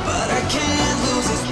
but I can't lose this.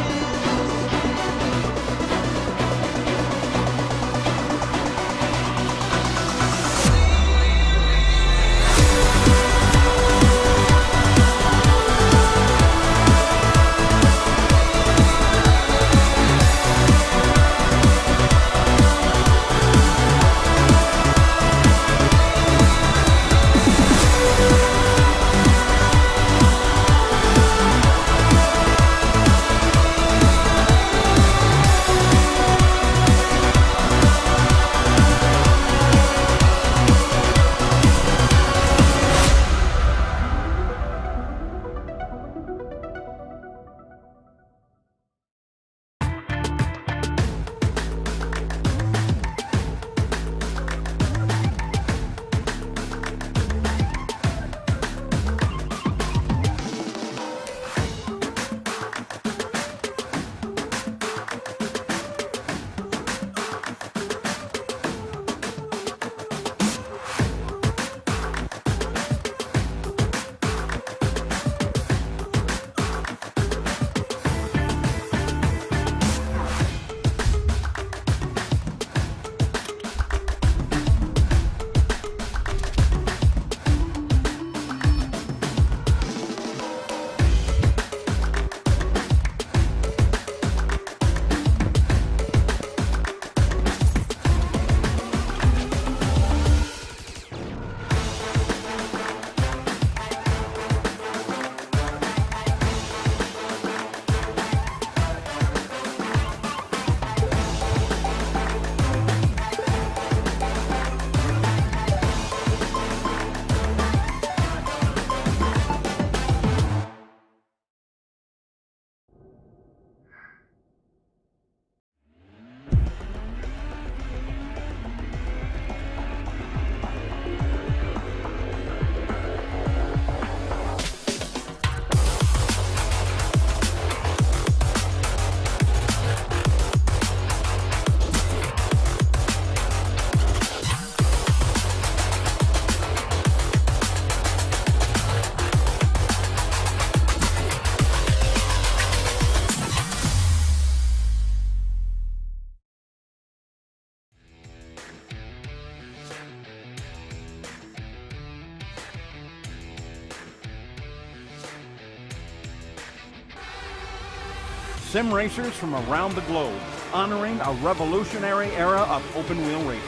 Sim racers from around the globe, honoring a revolutionary era of open-wheel racing.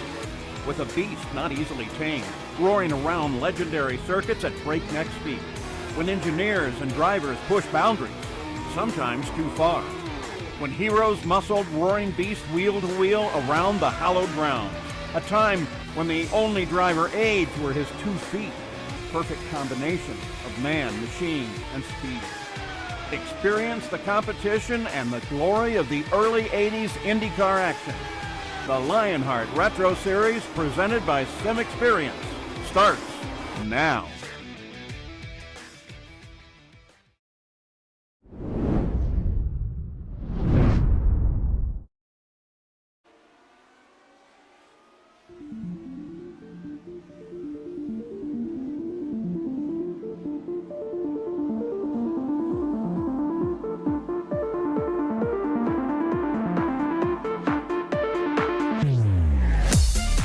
With a beast not easily tamed, roaring around legendary circuits at breakneck speed. When engineers and drivers push boundaries, sometimes too far. When heroes muscled roaring beasts wheel to wheel around the hallowed grounds. A time when the only driver aids were his 2 feet. Perfect combination of man, machine, and speed. Experience the competition and the glory of the early 80s IndyCar action. The Lionheart Retro Series, presented by Sim Experience, starts now.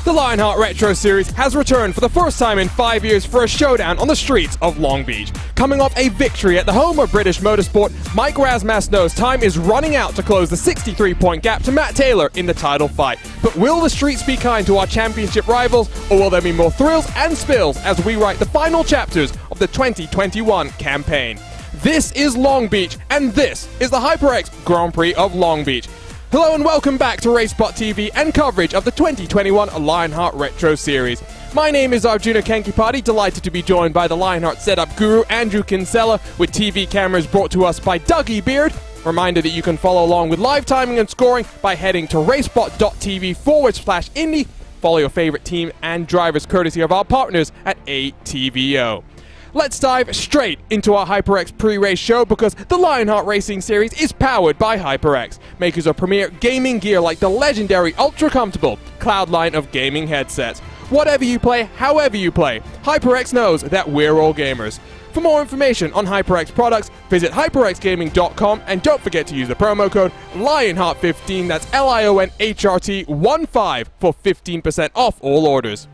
The Lionheart Retro Series has returned for the first time in 5 years for a showdown on the streets of Long Beach. Coming off a victory at the home of British motorsport, Mike Razmasno's time is running out to close the 63-point gap to Matt Taylor in the title fight. But will the streets be kind to our championship rivals, or will there be more thrills and spills as we write the final chapters of the 2021 campaign? This is Long Beach, and this is the HyperX Grand Prix of Long Beach. Hello and welcome back to RaceBot TV and coverage of the 2021 Lionheart Retro Series. My name is Arjuna Kankipati, delighted to be joined by the Lionheart setup guru Andrew Kinsella, with TV cameras brought to us by Dougie Beard. Reminder that you can follow along with live timing and scoring by heading to racebot.tv/Indy. Follow your favorite team and drivers courtesy of our partners at ATVO. Let's dive straight into our HyperX pre-race show, because the Lionheart Racing Series is powered by HyperX, makers of premier gaming gear like the legendary ultra-comfortable Cloud line of gaming headsets. Whatever you play, however you play, HyperX knows that we're all gamers. For more information on HyperX products, visit hyperxgaming.com and don't forget to use the promo code Lionheart15, that's LIONHRT15 for 15% off all orders.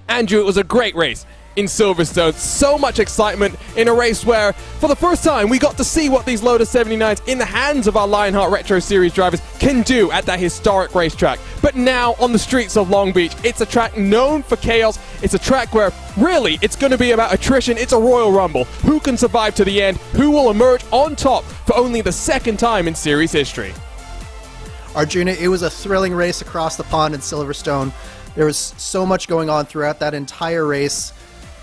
Andrew, it was a great race in Silverstone. So much excitement in a race where, for the first time, we got to see what these Lotus 79s in the hands of our Lionheart Retro Series drivers can do at that historic racetrack. But now, on the streets of Long Beach, it's a track known for chaos. It's a track where, really, it's going to be about attrition. It's a Royal Rumble. Who can survive to the end? Who will emerge on top for only the second time in series history? Arjuna, it was a thrilling race across the pond in Silverstone. There was so much going on throughout that entire race.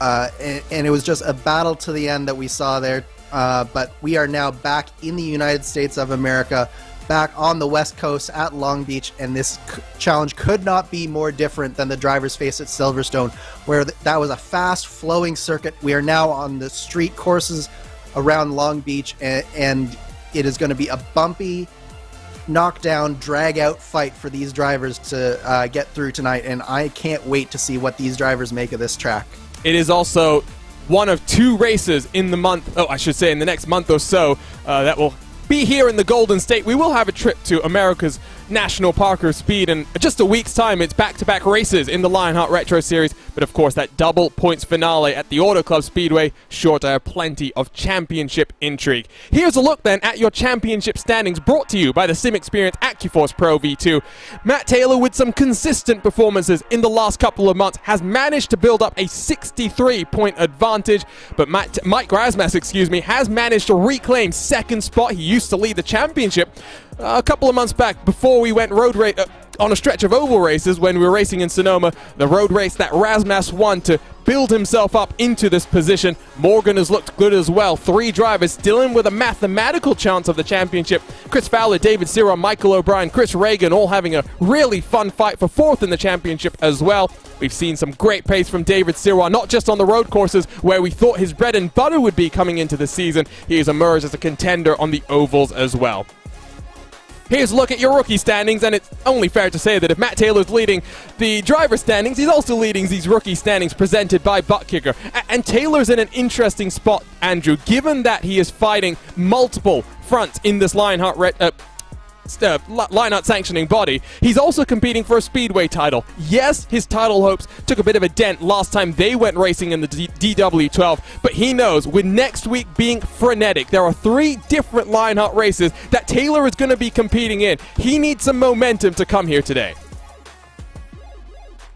And it was just a battle to the end that we saw there. But we are now back in the United States of America, back on the West Coast at Long Beach, and this challenge could not be more different than the drivers face at Silverstone, where that was a fast-flowing circuit. We are now on the street courses around Long Beach, and it is going to be a bumpy, knockdown, drag-out fight for these drivers to get through tonight, and I can't wait to see what these drivers make of this track. It is also one of two races in the month, in the next month or so, that will be here in the Golden State. We will have a trip to America's National Park of Speed, and just a week's time, it's back-to-back races in the Lionheart Retro Series. But of course, that double points finale at the Auto Club Speedway, sure to have plenty of championship intrigue. Here's a look then at your championship standings, brought to you by the Sim Experience AccuForce Pro V2. Matt Taylor, with some consistent performances in the last couple of months, has managed to build up a 63-point advantage. But Mike Rasmus, has managed to reclaim second spot. He used to lead the championship a couple of months back before we went road race on a stretch of oval races when we were racing in Sonoma. The road race that Rasmus won to build himself up into this position. Morgan has looked good as well. Three drivers still in with a mathematical chance of the championship. Chris Fowler, David Siron, Michael O'Brien, Chris Reagan all having a really fun fight for fourth in the championship as well. We've seen some great pace from David Siron, not just on the road courses where we thought his bread and butter would be coming into the season. He has emerged as a contender on the ovals as well. Here's a look at your rookie standings, and it's only fair to say that if Matt Taylor's leading the driver standings, he's also leading these rookie standings presented by Butt Kicker. And Taylor's in an interesting spot, Andrew, given that he is fighting multiple fronts in this Lionheart sanctioning body. He's also competing for a Speedway title. Yes, his title hopes took a bit of a dent last time they went racing in the DW12, but he knows with next week being frenetic, there are 3 different Lionheart races that Taylor is going to be competing in. He needs some momentum to come here today.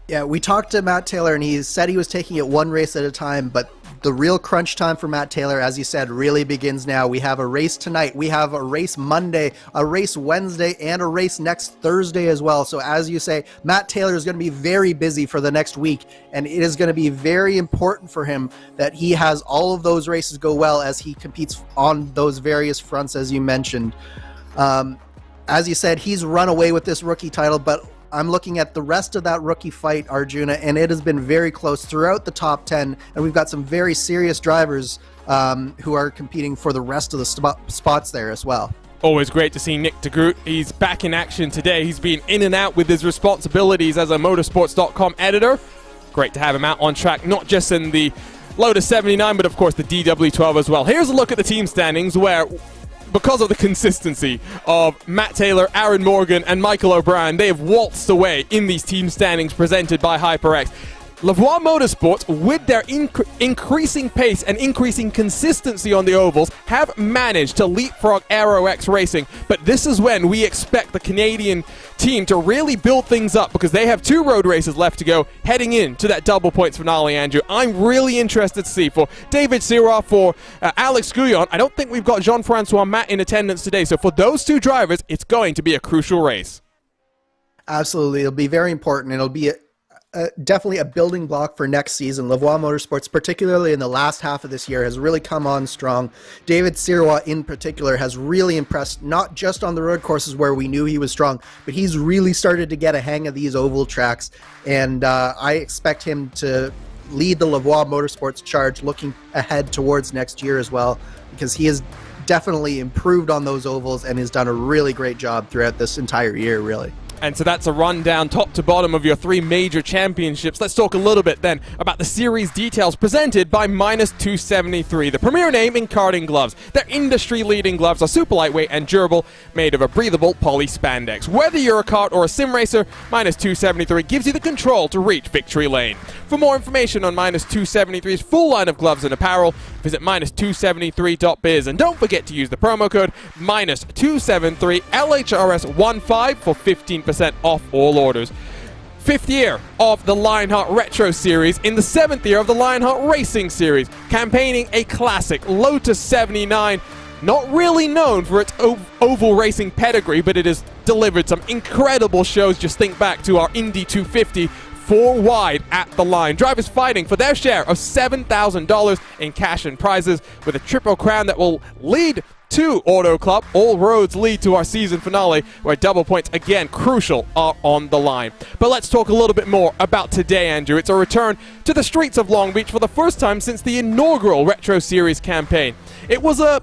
Yeah, we talked to Matt Taylor, and he said he was taking it one race at a time, but the real crunch time for Matt Taylor, as you said, really begins now. We have a race tonight, we have a race Monday, a race Wednesday, and a race next Thursday as well. So as you say, Matt Taylor is going to be very busy for the next week, and it is going to be very important for him that he has all of those races go well as he competes on those various fronts, as you mentioned. As you said, he's run away with this rookie title, but I'm looking at the rest of that rookie fight, Arjuna, and it has been very close throughout the top 10, and we've got some very serious drivers who are competing for the rest of the spots there as well. Always great to see Nick de Groot. He's back in action today. He's been in and out with his responsibilities as a motorsports.com editor. Great to have him out on track, not just in the Lotus 79, but of course the DW12 as well. Here's a look at the team standings where, because of the consistency of Matt Taylor, Aaron Morgan, and Michael O'Brien, they have waltzed away in these team standings presented by HyperX. Lavoie Motorsports, with their increasing pace and increasing consistency on the ovals, have managed to leapfrog HyperX Racing. But this is when we expect the Canadian team to really build things up, because they have 2 road races left to go heading into that double points finale, Andrew. I'm really interested to see for David Siroff, for Alex Gouillon. I don't think we've got Jean-Francois Matt in attendance today. So for those 2 drivers, it's going to be a crucial race. Absolutely. It'll be very important. It'll be definitely a building block for next season. Lavoie Motorsports, particularly in the last half of this year, has really come on strong. David Sirois in particular has really impressed, not just on the road courses where we knew he was strong, but he's really started to get a hang of these oval tracks, and I expect him to lead the Lavoie Motorsports charge looking ahead towards next year as well, because he has definitely improved on those ovals and has done a really great job throughout this entire year, really. And so that's a rundown top to bottom of your 3 major championships. Let's talk a little bit then about the series details presented by Minus 273, the premier name in karting gloves. Their industry-leading gloves are super lightweight and durable, made of a breathable poly spandex. Whether you're a kart or a sim racer, Minus 273 gives you the control to reach victory lane. For more information on Minus 273's full line of gloves and apparel, visit minus273.biz. And don't forget to use the promo code Minus 273 LHRS15 for 15% off all orders. 5th year of the Lionheart Retro Series in the 7th year of the Lionheart Racing Series, campaigning a classic Lotus 79, not really known for its oval racing pedigree, but it has delivered some incredible shows. Just think back to our Indy 250 4 wide at the line. Drivers fighting for their share of $7,000 in cash and prizes with a triple crown that will lead to Auto Club. All roads lead to our season finale, where double points, again crucial, are on the line. But let's talk a little bit more about today, Andrew. It's a return to the streets of Long Beach for the first time since the inaugural Retro Series campaign. It was a,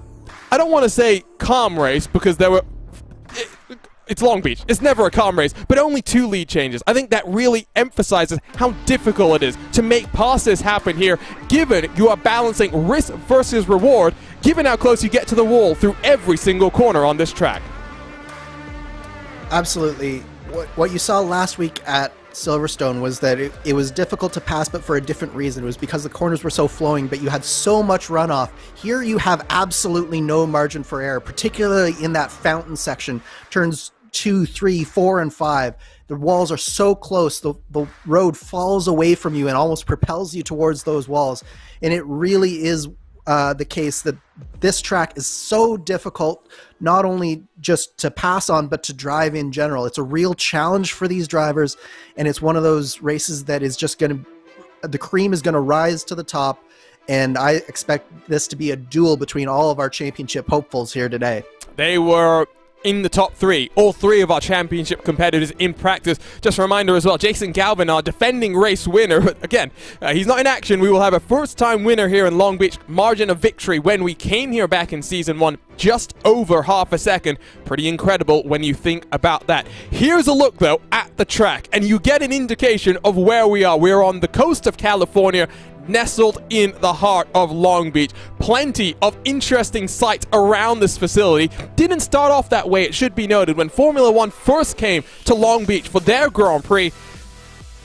I don't want to say calm race, because there were... It's Long Beach. It's never a calm race, but only 2 lead changes. I think that really emphasizes how difficult it is to make passes happen here, given you are balancing risk versus reward, given how close you get to the wall through every single corner on this track. Absolutely. What you saw last week at Silverstone was that it was difficult to pass, but for a different reason. It was because the corners were so flowing, but you had so much runoff. Here you have absolutely no margin for error, particularly in that fountain section. Turns 2, 3, 4, and 5. The walls are so close, the road falls away from you and almost propels you towards those walls. And it really is the case that this track is so difficult, not only just to pass on, but to drive in general. It's a real challenge for these drivers, and it's one of those races that is just going to, the cream is going to rise to the top, and I expect this to be a duel between all of our championship hopefuls here today. They were in the top 3, all 3 of our championship competitors in practice. Just a reminder as well, Jason Galvin, our defending race winner, but again, he's not in action. We will have a first-time winner here in Long Beach. Margin of victory when we came here back in Season 1, just over half a second. Pretty incredible when you think about that. Here's a look, though, at the track, and you get an indication of where we are. We're on the coast of California, nestled in the heart of Long Beach. Plenty of interesting sights around this facility. Didn't start off that way, it should be noted. When Formula One first came to Long Beach for their Grand Prix,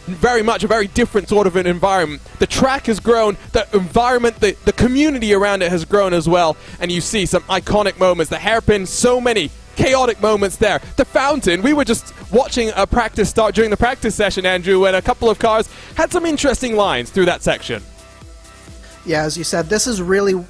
very much a very different sort of an environment. The track has grown, the environment, the community around it has grown as well, and you see some iconic moments. The hairpin, so many chaotic moments there. The fountain, we were just watching a practice start during the practice session, Andrew, when a couple of cars had some interesting lines through that section. Yeah, as you said, this is really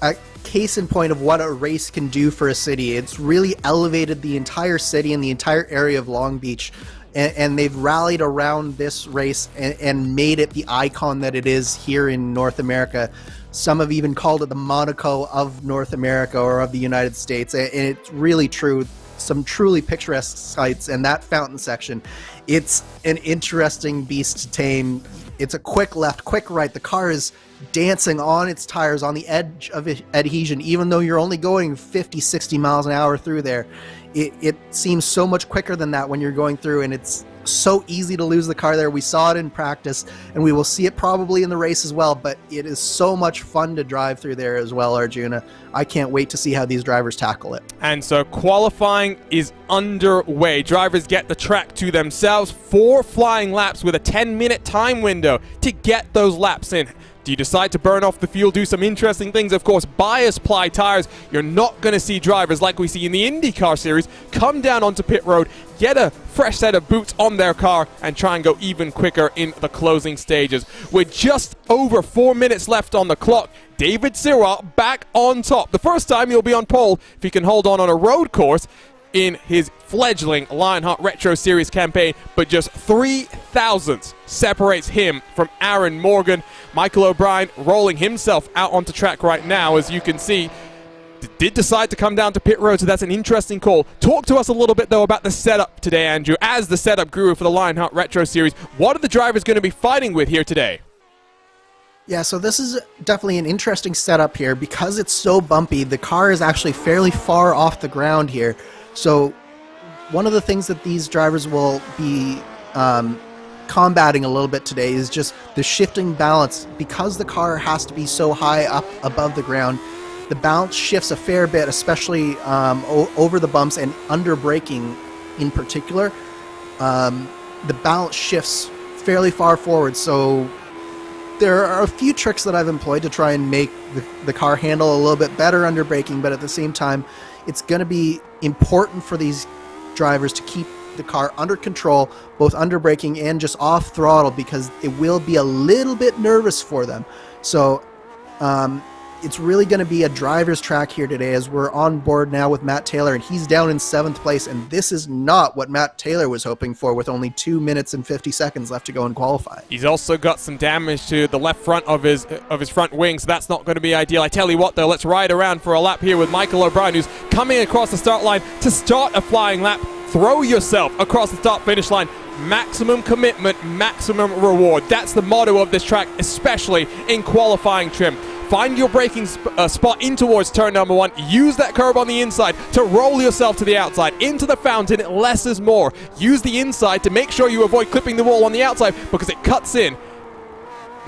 a case in point of what a race can do for a city. It's really elevated the entire city and the entire area of Long Beach, and they've rallied around this race and made it the icon that it is here in North America. Some have even called it the Monaco of North America or of the United States, and it's really true. Some truly picturesque sights, and that fountain section, it's an interesting beast to tame. It's a quick left, quick right. The car is dancing on its tires on the edge of adhesion, even though you're only going 50, 60 miles an hour through there. It seems so much quicker than that when you're going through, and it's so easy to lose the car there. We saw it in practice, and we will see it probably in the race as well, but it is so much fun to drive through there as well, Arjuna. I can't wait to see how these drivers tackle it. And so qualifying is underway. Drivers get the track to themselves. 4 flying laps with a 10-minute time window to get those laps in. Do you decide to burn off the fuel, do some interesting things? Of course, bias ply tires. You're not going to see drivers like we see in the IndyCar series come down onto pit road, get a fresh set of boots on their car, and try and go even quicker in the closing stages. With just over 4 minutes left on the clock, David Sirwa back on top. The first time he'll be on pole if he can hold on a road course in his fledgling Lionheart Retro Series campaign, but just 3 thousandths separates him from Aaron Morgan. Michael O'Brien rolling himself out onto track right now, as you can see. Did decide to come down to pit road, so that's an interesting call. Talk to us a little bit, though, about the setup today, Andrew. As the setup guru for the Lionheart Retro Series, what are the drivers going to be fighting with here today? Yeah, so this is definitely an interesting setup here. Because it's so bumpy, the car is actually fairly far off the ground here. So one of the things that these drivers will be combating a little bit today is just the shifting balance. Because the car has to be so high up above the ground, the balance shifts a fair bit, especially over the bumps and under braking in particular. The balance shifts fairly far forward, so there are a few tricks that I've employed to try and make the car handle a little bit better under braking, but at the same time, it's going to be important for these drivers to keep the car under control, both under braking and just off throttle, because it will be a little bit nervous for them. So it's really going to be a driver's track here today, as we're on board now with Matt Taylor, and he's down in 7th place, and this is not what Matt Taylor was hoping for with only 2 minutes and 50 seconds left to go in qualifying. He's also got some damage to the left front of his front wing, so that's not going to be ideal. I tell you what, though, let's ride around for a lap here with Michael O'Brien, who's coming across the start line to start a flying lap. Throw yourself across the start-finish line. Maximum commitment, maximum reward. That's the motto of this track, especially in qualifying trim. Find your braking spot in towards turn number 1. Use that curb on the inside to roll yourself to the outside. Into the fountain, less is more. Use the inside to make sure you avoid clipping the wall on the outside because it cuts in.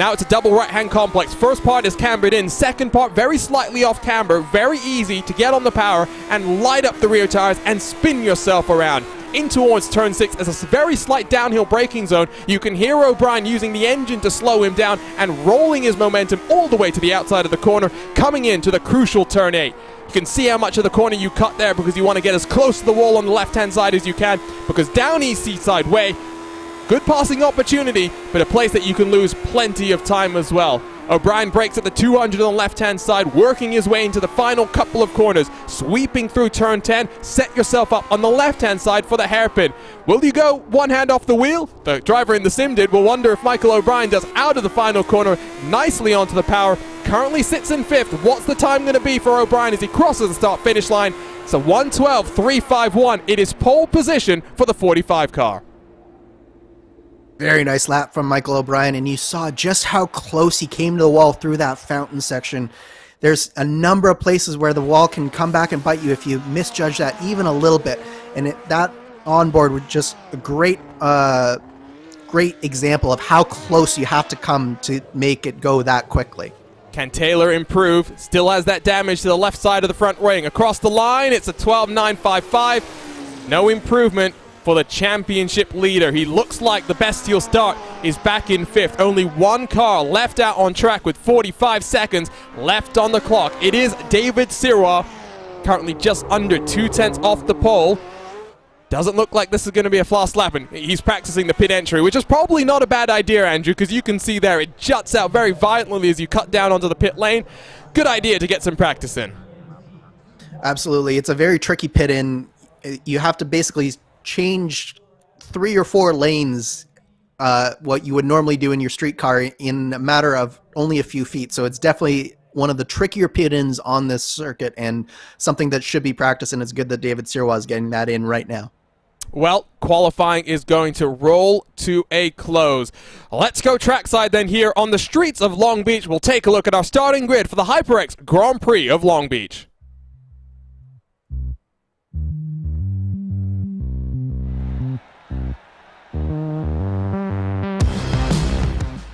Now it's a double right-hand complex. First part is cambered in. Second part, very slightly off camber. Very easy to get on the power and light up the rear tires and spin yourself around. In towards turn 6 as a very slight downhill braking zone. You can hear O'Brien using the engine to slow him down and rolling his momentum all the way to the outside of the corner, coming into the crucial turn 8. You can see how much of the corner you cut there because you want to get as close to the wall on the left-hand side as you can, because down East Seaside Way, good passing opportunity, but a place that you can lose plenty of time as well. O'Brien brakes at the 200 on the left-hand side, working his way into the final couple of corners, sweeping through turn 10. Set yourself up on the left-hand side for the hairpin. Will you go one hand off the wheel? The driver in the sim did. We'll wonder if Michael O'Brien does out of the final corner, nicely onto the power. Currently sits in 5th. What's the time going to be for O'Brien as he crosses the start-finish line? It's a 1:12.351. It is pole position for the 45 car. Very nice lap from Michael O'Brien, and you saw just how close he came to the wall through that fountain section. There's a number of places where the wall can come back and bite you if you misjudge that even a little bit, and that onboard was just a great example of how close you have to come to make it go that quickly. Can Taylor improve? Still has that damage to the left side of the front wing. Across the line, it's a 12.955. No improvement for the championship leader. He looks like the bestial start is back in 5th. Only one car left out on track with 45 seconds left on the clock. It is David Sirois, currently just under 2/10 off the pole. Doesn't look like this is going to be a fast lap, and he's practicing the pit entry, which is probably not a bad idea, Andrew, because you can see there it juts out very violently as you cut down onto the pit lane. Good idea to get some practice in. Absolutely. It's a very tricky pit in. You have to basically change 3 or 4 lanes, what you would normally do in your street car, in a matter of only a few feet. So it's definitely one of the trickier pit-ins on this circuit, and something that should be practiced, and it's good that David Sirois is getting that in right now. Well, qualifying is going to roll to a close. Let's go trackside then here on the streets of Long Beach. We'll take a look at our starting grid for the HyperX Grand Prix of Long Beach.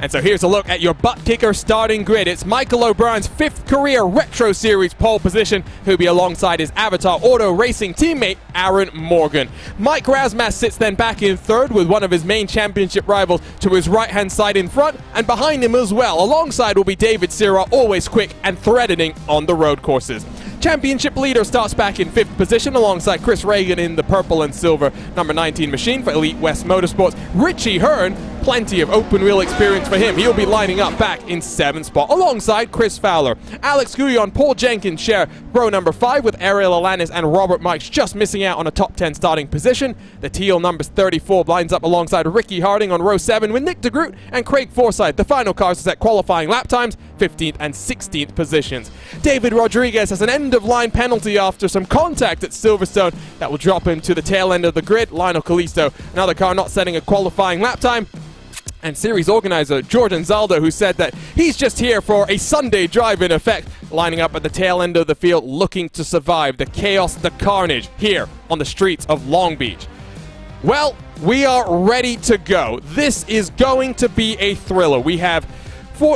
And so here's a look at your butt kicker starting grid. It's Michael O'Brien's 5th career Retro Series pole position, who'll be alongside his Avatar Auto Racing teammate, Aaron Morgan. Mike Razmas sits then back in 3rd with one of his main championship rivals to his right-hand side in front, and behind him as well. Alongside will be David Sirois, always quick and threatening on the road courses. Championship leader starts back in 5th position alongside Chris Reagan in the purple and silver number 19 machine for Elite West Motorsports. Richie Hearn, plenty of open wheel experience for him. He'll be lining up back in 7th spot alongside Chris Fowler. Alex Guyon, Paul Jenkins share row number 5 with Ariel Alanis and Robert Mikes just missing out on a top 10 starting position. The teal numbers 34 lines up alongside Ricky Harding on row 7 with Nick DeGroot and Craig Forsyth. The final cars to set qualifying lap times, 15th and 16th positions. David Rodriguez has an end-of-line penalty after some contact at Silverstone that will drop him to the tail end of the grid. Lionel Callisto, another car not setting a qualifying lap time. And series organizer Jordan Zaldo, who said that he's just here for a Sunday drive in effect, lining up at the tail end of the field, looking to survive the chaos, the carnage here on the streets of Long Beach. Well, we are ready to go. This is going to be a thriller. We have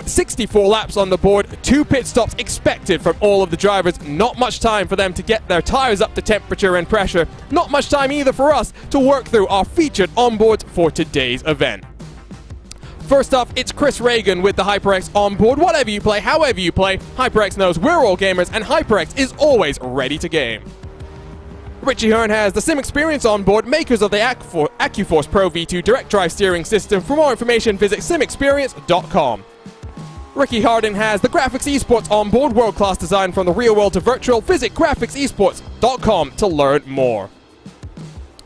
64 laps on the board, 2 pit stops expected from all of the drivers. Not much time for them to get their tires up to temperature and pressure. Not much time either for us to work through our featured onboards for today's event. First off, it's Chris Reagan with the HyperX onboard. Whatever you play, however you play, HyperX knows we're all gamers, and HyperX is always ready to game. Richie Hearn has the Sim Experience on board, makers of the AccuForce Pro V2 direct drive steering system. For more information, visit simexperience.com. Ricky Harden has the Graphics Esports on board, world-class design from the real world to virtual. Visit graphicsesports.com to learn more.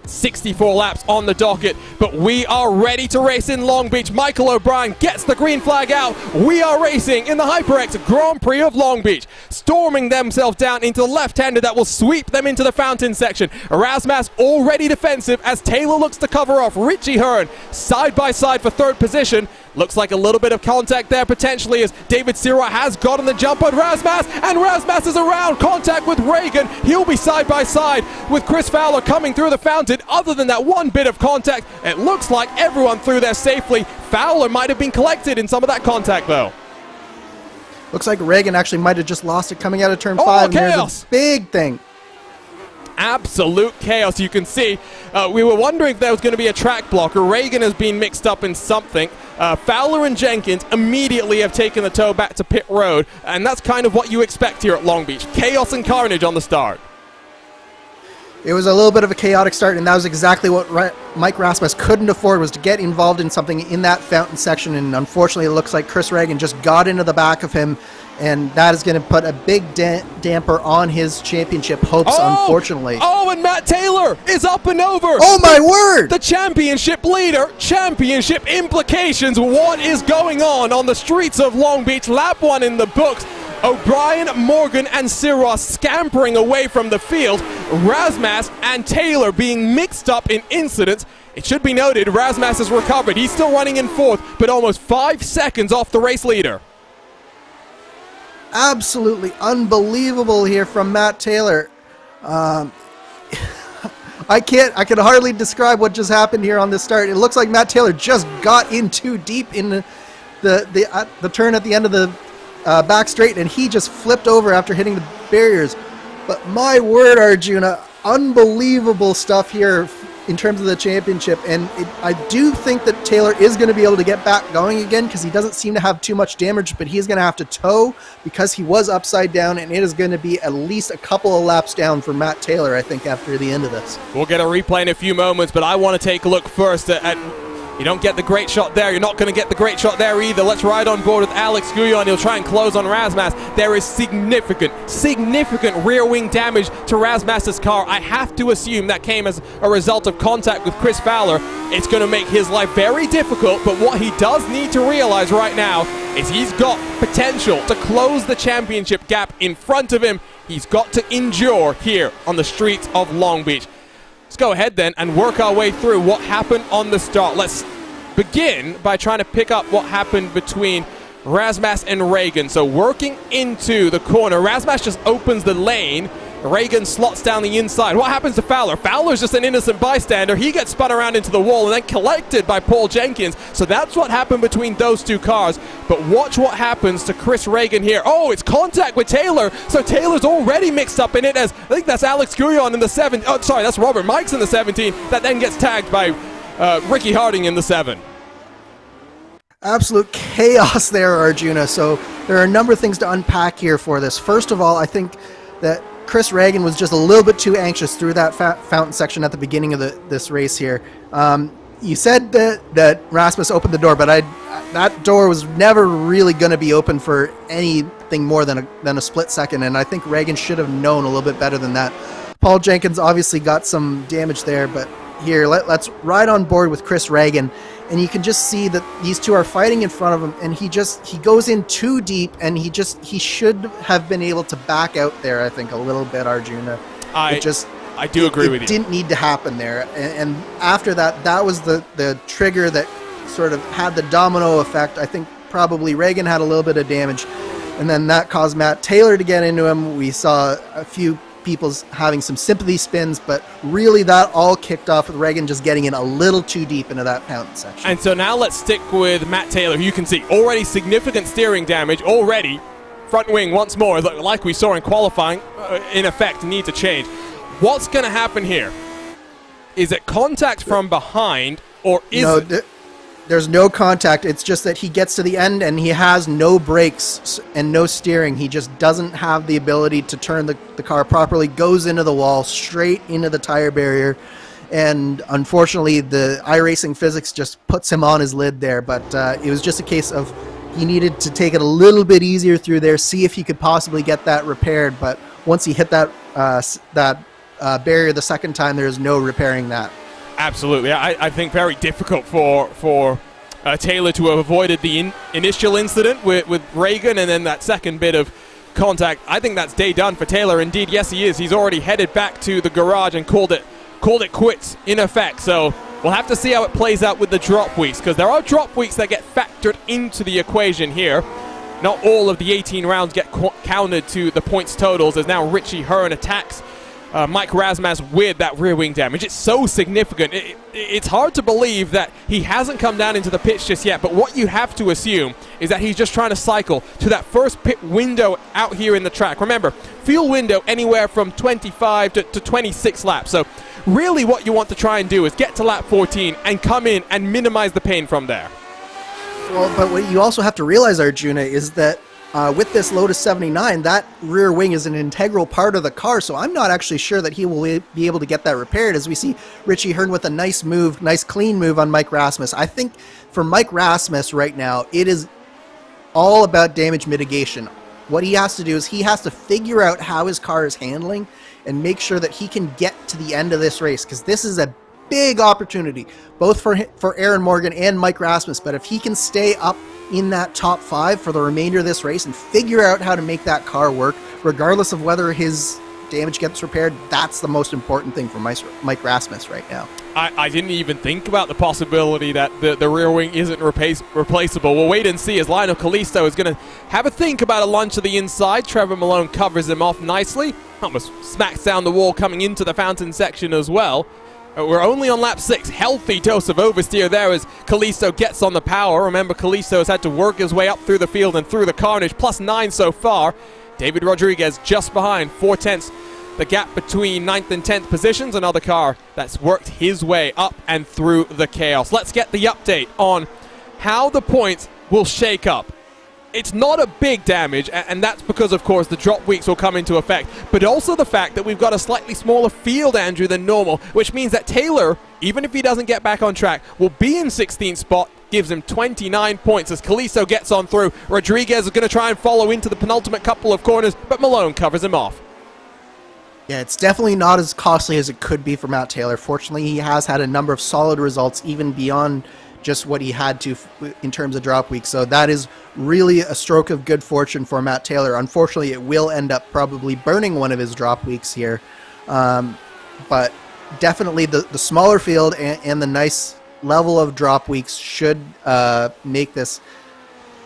64 laps on the docket, but we are ready to race in Long Beach. Michael O'Brien gets the green flag out. We are racing in the HyperX Grand Prix of Long Beach, storming themselves down into the left-hander that will sweep them into the fountain section. Erasmus already defensive as Taylor looks to cover off Richie Hearn side by side for third position. Looks like a little bit of contact there potentially as David Sirra has gotten the jump on Rasmus, and Rasmus is around contact with Reagan. He'll be side by side with Chris Fowler coming through the fountain. Other than that one bit of contact, it looks like everyone through there safely. Fowler might have been collected in some of that contact though. Looks like Reagan actually might have just lost it coming out of turn 5. And here's a big thing. Absolute chaos. You can see we were wondering if there was going to be a track blocker. Reagan has been mixed up in something. Fowler and Jenkins immediately have taken the tow back to pit road, and that's kind of what you expect here at Long Beach. Chaos and carnage on the start. It was a little bit of a chaotic start, and that was exactly what Mike Rasmus couldn't afford, was to get involved in something in that fountain section, and unfortunately it looks like Chris Reagan just got into the back of him, and that is going to put a big damper on his championship hopes, unfortunately. Oh, and Matt Taylor is up and over. Oh, my word! The championship leader, championship implications. What is going on the streets of Long Beach? Lap 1 in the books. O'Brien, Morgan, and Siros scampering away from the field. Rasmus and Taylor being mixed up in incidents. It should be noted, Rasmus has recovered. He's still running in 4th, but almost 5 seconds off the race leader. Absolutely unbelievable here from Matt Taylor. I can hardly describe what just happened here on this start. It looks like Matt Taylor just got in too deep in the turn at the end of the back straight, and he just flipped over after hitting the barriers. But my word, Arjuna, unbelievable stuff here in terms of the championship, and I do think that Taylor is going to be able to get back going again, because he doesn't seem to have too much damage, but he's going to have to tow because he was upside down, and it is going to be at least a couple of laps down for Matt Taylor, I think, after the end of this. We'll get a replay in a few moments, but I want to take a look first at you don't get the great shot there. You're not going to get the great shot there either. Let's ride on board with Alex Guyon. He'll try and close on Rasmus. There is significant rear wing damage to Rasmus's car. I have to assume that came as a result of contact with Chris Fowler. It's going to make his life very difficult, but what he does need to realize right now is he's got potential to close the championship gap in front of him. He's got to endure here on the streets of Long Beach. Let's go ahead then and work our way through what happened on the start. Let's begin by trying to pick up what happened between Rasmus and Reagan. So working into the corner, Rasmus just opens the lane. Reagan slots down the inside. What happens to Fowler? Fowler's just an innocent bystander. He gets spun around into the wall and then collected by Paul Jenkins. So that's what happened between those two cars. But watch what happens to Chris Reagan here. Oh, it's contact with Taylor. So Taylor's already mixed up in it, as I think that's Alex Guyon in the 7. Oh, sorry, that's Robert Mikes in the 17. That then gets tagged by Ricky Harding in the 7. Absolute chaos there, Arjuna. So there are a number of things to unpack here for this. First of all, I think that Chris Reagan was just a little bit too anxious through that fountain section at the beginning of this race here. You said that Rasmus opened the door, but that door was never really going to be open for anything more than a split second, and I think Reagan should have known a little bit better than that. Paul Jenkins obviously got some damage there, but here, let's ride on board with Chris Reagan, and you can just see that these two are fighting in front of him, and he goes in too deep, and he should have been able to back out there, I think, a little bit, Arjuna. I do agree with you. It didn't need to happen there, and after that, that was the trigger that sort of had the domino effect. I think probably Reagan had a little bit of damage, and then that caused Matt Taylor to get into him. We saw a few people having some sympathy spins, but really that all kicked off with Reagan just getting in a little too deep into that fountain section. And so now let's stick with Matt Taylor, who you can see already significant steering damage already. Front wing once more, like we saw in qualifying, in effect, need to change. What's going to happen here? Is it contact from behind, or is it? There's no contact. It's just that he gets to the end and he has no brakes and no steering. He just doesn't have the ability to turn the car properly, goes into the wall, straight into the tire barrier. And unfortunately, the iRacing physics just puts him on his lid there. But it was just a case of he needed to take it a little bit easier through there, see if he could possibly get that repaired. But once he hit that barrier the second time, there's no repairing that. Absolutely. I think very difficult for Taylor to have avoided the initial incident with Reagan and then that second bit of contact. I think that's day done for Taylor. Indeed, yes, he is. He's already headed back to the garage and called it quits in effect. So we'll have to see how it plays out with the drop weeks, because there are drop weeks that get factored into the equation here. Not all of the 18 rounds get counted to the points totals, as now Richie Hearn attacks Mike Razmas with that rear wing damage. It's so significant. It's hard to believe that he hasn't come down into the pits just yet, but what you have to assume is that he's just trying to cycle to that first pit window out here in the track. Remember, fuel window anywhere from 25 to 26 laps. So really what you want to try and do is get to lap 14 and come in and minimize the pain from there. Well, but what you also have to realize, Arjuna, is that with this Lotus 79, that rear wing is an integral part of the car, so I'm not actually sure that he will be able to get that repaired, as we see Richie Hearn with a nice clean move on Mike Rasmus. I think for Mike Rasmus right now, it is all about damage mitigation. What he has to do is he has to figure out how his car is handling and make sure that he can get to the end of this race, because this is a big opportunity, both for Aaron Morgan and Mike Rasmus. But if he can stay up in that top 5 for the remainder of this race and figure out how to make that car work, regardless of whether his damage gets repaired, that's the most important thing for Mike Rasmus right now. I didn't even think about the possibility that the rear wing isn't replaceable. We'll wait and see, as Lionel Kalisto is going to have a think about a lunge to the inside. Trevor Malone covers him off nicely. Almost smacks down the wall coming into the fountain section as well. We're only on lap 6. Healthy dose of oversteer there as Kalisto gets on the power. Remember, Kalisto has had to work his way up through the field and through the carnage. +9 so far. David Rodriguez just behind, 4/10 the gap between 9th and 10th positions. Another car that's worked his way up and through the chaos. Let's get the update on how the points will shake up. It's not a big damage, and that's because, of course, the drop weeks will come into effect, but also the fact that we've got a slightly smaller field, Andrew, than normal, which means that Taylor, even if he doesn't get back on track, will be in 16th spot, gives him 29 points as Kalisto gets on through. Rodriguez is going to try and follow into the penultimate couple of corners, but Malone covers him off. Yeah, it's definitely not as costly as it could be for Matt Taylor. Fortunately, he has had a number of solid results, even beyond just what he had to in terms of drop week. So that is really a stroke of good fortune for Matt Taylor. Unfortunately, it will end up probably burning one of his drop weeks here. But definitely the smaller field and the nice level of drop weeks should make this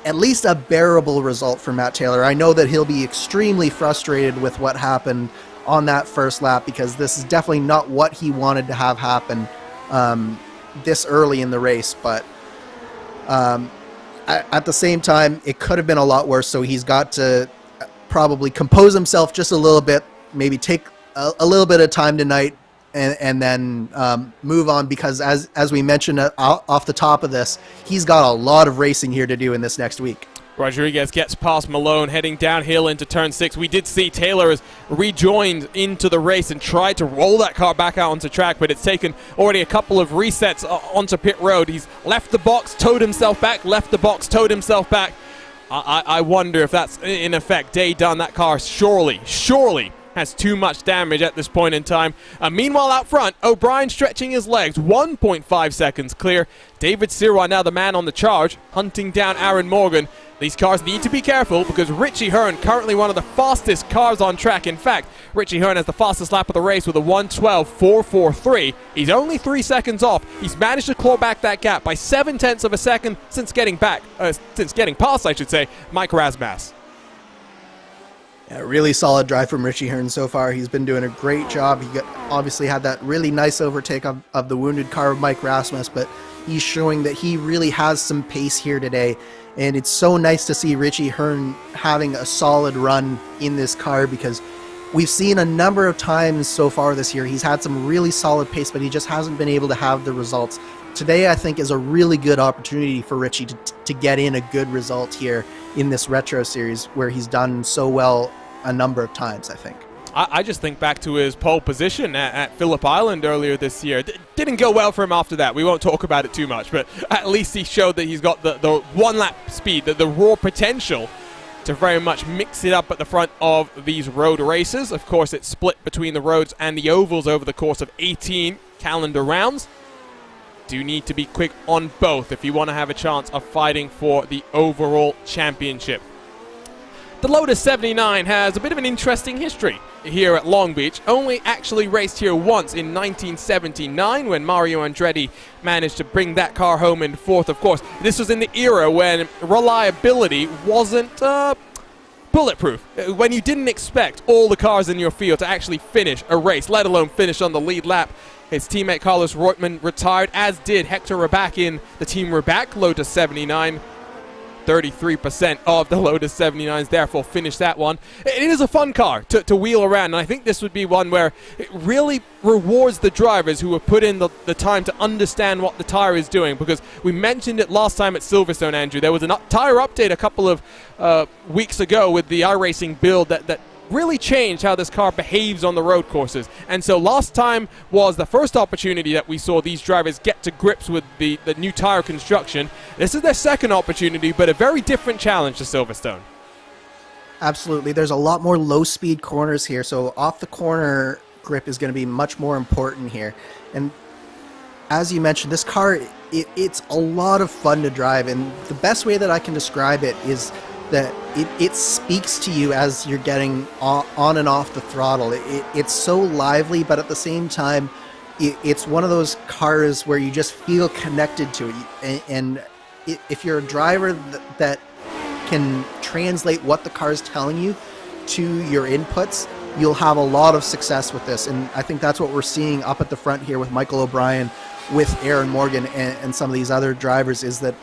at least a bearable result for Matt Taylor. I know that he'll be extremely frustrated with what happened on that first lap, because this is definitely not what he wanted to have happen this early in the race, but at the same time, it could have been a lot worse, so he's got to probably compose himself just a little bit, maybe take a little bit of time tonight, and then move on, because as we mentioned off the top of this, he's got a lot of racing here to do in this next week. Rodriguez gets past Malone, heading downhill into turn 6. We did see Taylor has rejoined into the race and tried to roll that car back out onto track, but it's taken already a couple of resets onto pit road. He's left the box, towed himself back, left the box, towed himself back. I wonder if that's, in effect, day done. That car surely has too much damage at this point in time. Meanwhile, out front, O'Brien stretching his legs, 1.5 seconds clear. David Sirwa now the man on the charge, hunting down Aaron Morgan. These cars need to be careful because Richie Hearn, currently one of the fastest cars on track. In fact, Richie Hearn has the fastest lap of the race with a 1:12.443. He's only 3 seconds off. He's managed to claw back that gap by 7/10 of a second since getting past, I should say, Mike Razmas. Yeah, really solid drive from Richie Hearn so far. He's been doing a great job. He obviously had that really nice overtake of the wounded car of Mike Rasmus, but he's showing that he really has some pace here today. And it's so nice to see Richie Hearn having a solid run in this car, because we've seen a number of times so far this year he's had some really solid pace, but he just hasn't been able to have the results. Today, I think, is a really good opportunity for Richie to get in a good result here in this Retro Series, where he's done so well a number of times, I think. I just think back to his pole position at Phillip Island earlier this year. Didn't go well for him after that. We won't talk about it too much, but at least he showed that he's got the one-lap speed, the raw potential to very much mix it up at the front of these road races. Of course, it's split between the roads and the ovals over the course of 18 calendar rounds. Do need to be quick on both if you want to have a chance of fighting for the overall championship. The Lotus 79 has a bit of an interesting history here at Long Beach. Only actually raced here once in 1979 when Mario Andretti managed to bring that car home in fourth. Of course, this was in the era when reliability wasn't bulletproof, when you didn't expect all the cars in your field to actually finish a race, let alone finish on the lead lap. His teammate Carlos Reutemann retired, as did Hector Rabac in the Team Rabac Lotus 79. 33% of the Lotus 79s therefore finished that one. It is a fun car to wheel around, and I think this would be one where it really rewards the drivers who have put in the time to understand what the tire is doing, because we mentioned it last time at Silverstone, Andrew. There was a tire update a couple of weeks ago with the iRacing build that really changed how this car behaves on the road courses. And so last time was the first opportunity that we saw these drivers get to grips with the new tire construction. This is their second opportunity, but a very different challenge to Silverstone. Absolutely. There's a lot more low-speed corners here, so off-the-corner grip is going to be much more important here. And as you mentioned, this car, it's a lot of fun to drive, and the best way that I can describe it is that it speaks to you as you're getting on and off the throttle. It's so lively, but at the same time, it's one of those cars where you just feel connected to it. And if you're a driver that can translate what the car is telling you to your inputs, you'll have a lot of success with this. And I think that's what we're seeing up at the front here with Michael O'Brien, with Aaron Morgan, and some of these other drivers, is that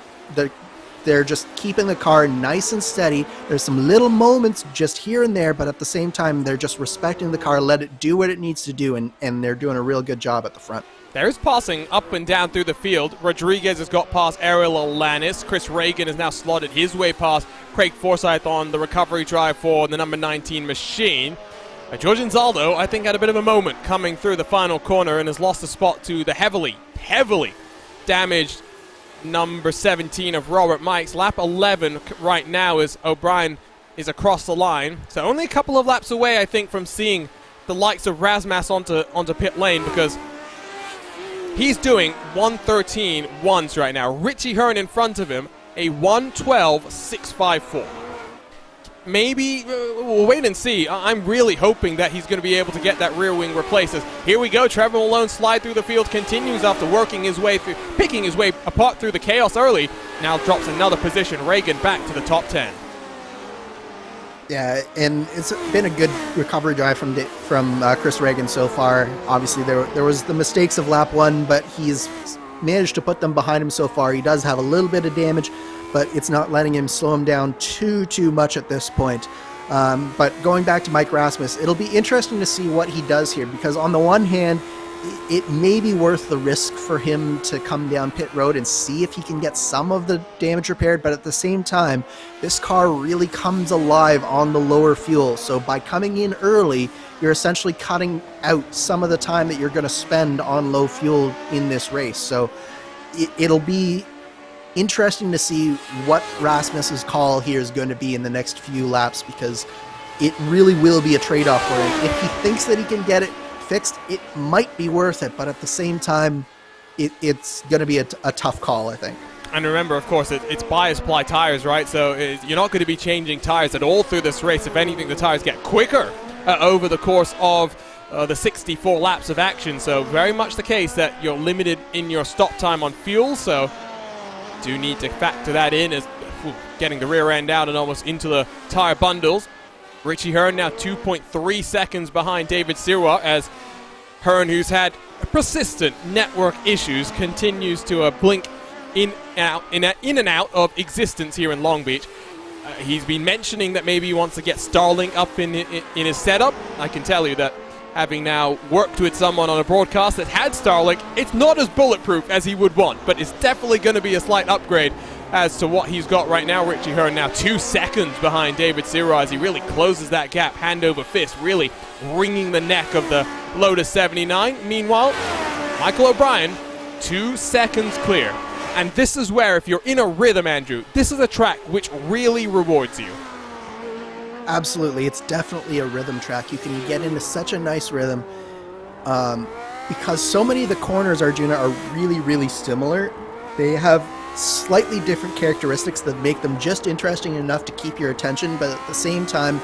they're just keeping the car nice and steady. There's some little moments just here and there, but at the same time, they're just respecting the car, let it do what it needs to do, and they're doing a real good job at the front. There is passing up and down through the field. Rodriguez has got past Ariel Alanis. Chris Reagan has now slotted his way past Craig Forsyth on the recovery drive for the number 19 machine. George Anzaldo, I think, had a bit of a moment coming through the final corner and has lost a spot to the heavily damaged number 17 of Robert Mikes. Lap 11 right now as O'Brien is across the line. So only a couple of laps away, I think, from seeing the likes of Razmas onto pit lane, because he's doing 1:13 ones right now. Richie Hearn in front of him, a 1:12.654. Maybe we'll wait and see. I'm really hoping that he's going to be able to get that rear wing replaced. Here we go. Trevor Malone slide through the field continues after working his way through, picking his way apart through the chaos early. Now drops another position. Reagan back to the top 10. Yeah, and it's been a good recovery drive from Chris Reagan so far. Obviously, there was the mistakes of lap one, but he's managed to put them behind him so far. He does have a little bit of damage, but it's not letting him slow him down too much at this point. But going back to Mike Rasmus, it'll be interesting to see what he does here, because on the one hand, it may be worth the risk for him to come down pit road and see if he can get some of the damage repaired, but at the same time, this car really comes alive on the lower fuel. So by coming in early, you're essentially cutting out some of the time that you're going to spend on low fuel in this race. So it'll be interesting to see what Rasmus's call here is going to be in the next few laps, because it really will be a trade-off for him. If he thinks that he can get it fixed, it might be worth it, but at the same time, it's going to be a tough call, I think. And remember, of course, it's bias-ply tires, right? So you're not going to be changing tires at all through this race. If anything, the tires get quicker over the course of the 64 laps of action. So very much the case that you're limited in your stop time on fuel. So do need to factor that in as getting the rear end out and almost into the tire bundles. Richie Hearn now 2.3 seconds behind David Sirois, as Hearn, who's had persistent network issues, continues to blink in and out of existence here in Long Beach. He's been mentioning that maybe he wants to get Starlink up in his setup. I can tell you that, having now worked with someone on a broadcast that had Starlink, it's not as bulletproof as he would want, but it's definitely going to be a slight upgrade as to what he's got right now. Richie Hearn now 2 seconds behind David Sirois as he really closes that gap hand over fist, really wringing the neck of the Lotus 79. Meanwhile, Michael O'Brien 2 seconds clear. And this is where, if you're in a rhythm, Andrew, this is a track which really rewards you. Absolutely. It's definitely a rhythm track. You can get into such a nice rhythm because so many of the corners, Arjuna, are really, really similar. They have slightly different characteristics that make them just interesting enough to keep your attention, but at the same time,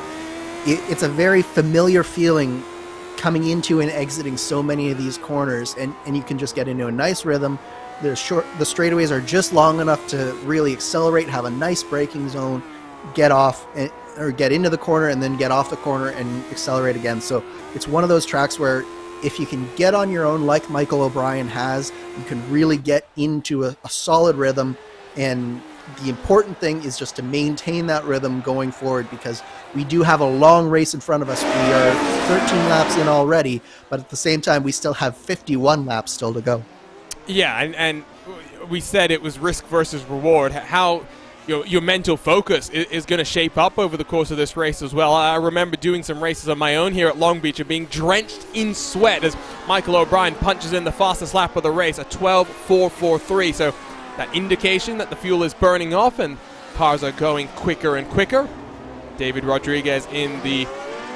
it's a very familiar feeling coming into and exiting so many of these corners, and you can just get into a nice rhythm. The straightaways are just long enough to really accelerate, have a nice braking zone, get off, or get into the corner and then get off the corner and accelerate again. So it's one of those tracks where if you can get on your own like Michael O'Brien has, you can really get into a solid rhythm. And the important thing is just to maintain that rhythm going forward, because we do have a long race in front of us. We are 13 laps in already, but at the same time, we still have 51 laps still to go. Yeah, and we said it was risk versus reward. How your mental focus is going to shape up over the course of this race as well. I remember doing some races on my own here at Long Beach and being drenched in sweat as Michael O'Brien punches in the fastest lap of the race, a 12.443. So that indication that the fuel is burning off and cars are going quicker and quicker. David Rodriguez in the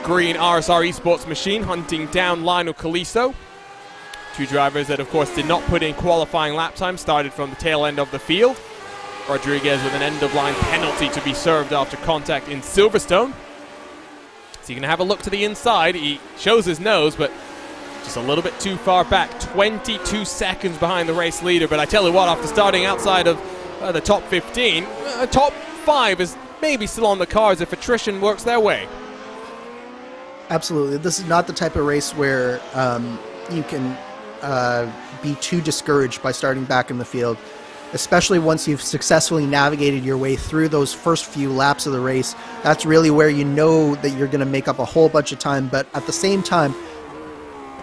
green RSR Esports machine hunting down Lionel Callisto. Two drivers that, of course, did not put in qualifying lap time, started from the tail end of the field. Rodriguez with an end-of-line penalty to be served after contact in Silverstone. So you can have a look to the inside. He shows his nose, but just a little bit too far back. 22 seconds behind the race leader. But I tell you what, after starting outside of the top 15, top 5 is maybe still on the cards if attrition works their way. Absolutely. This is not the type of race where you can be too discouraged by starting back in the field, especially once you've successfully navigated your way through those first few laps of the race. That's really where you know that you're going to make up a whole bunch of time, but at the same time,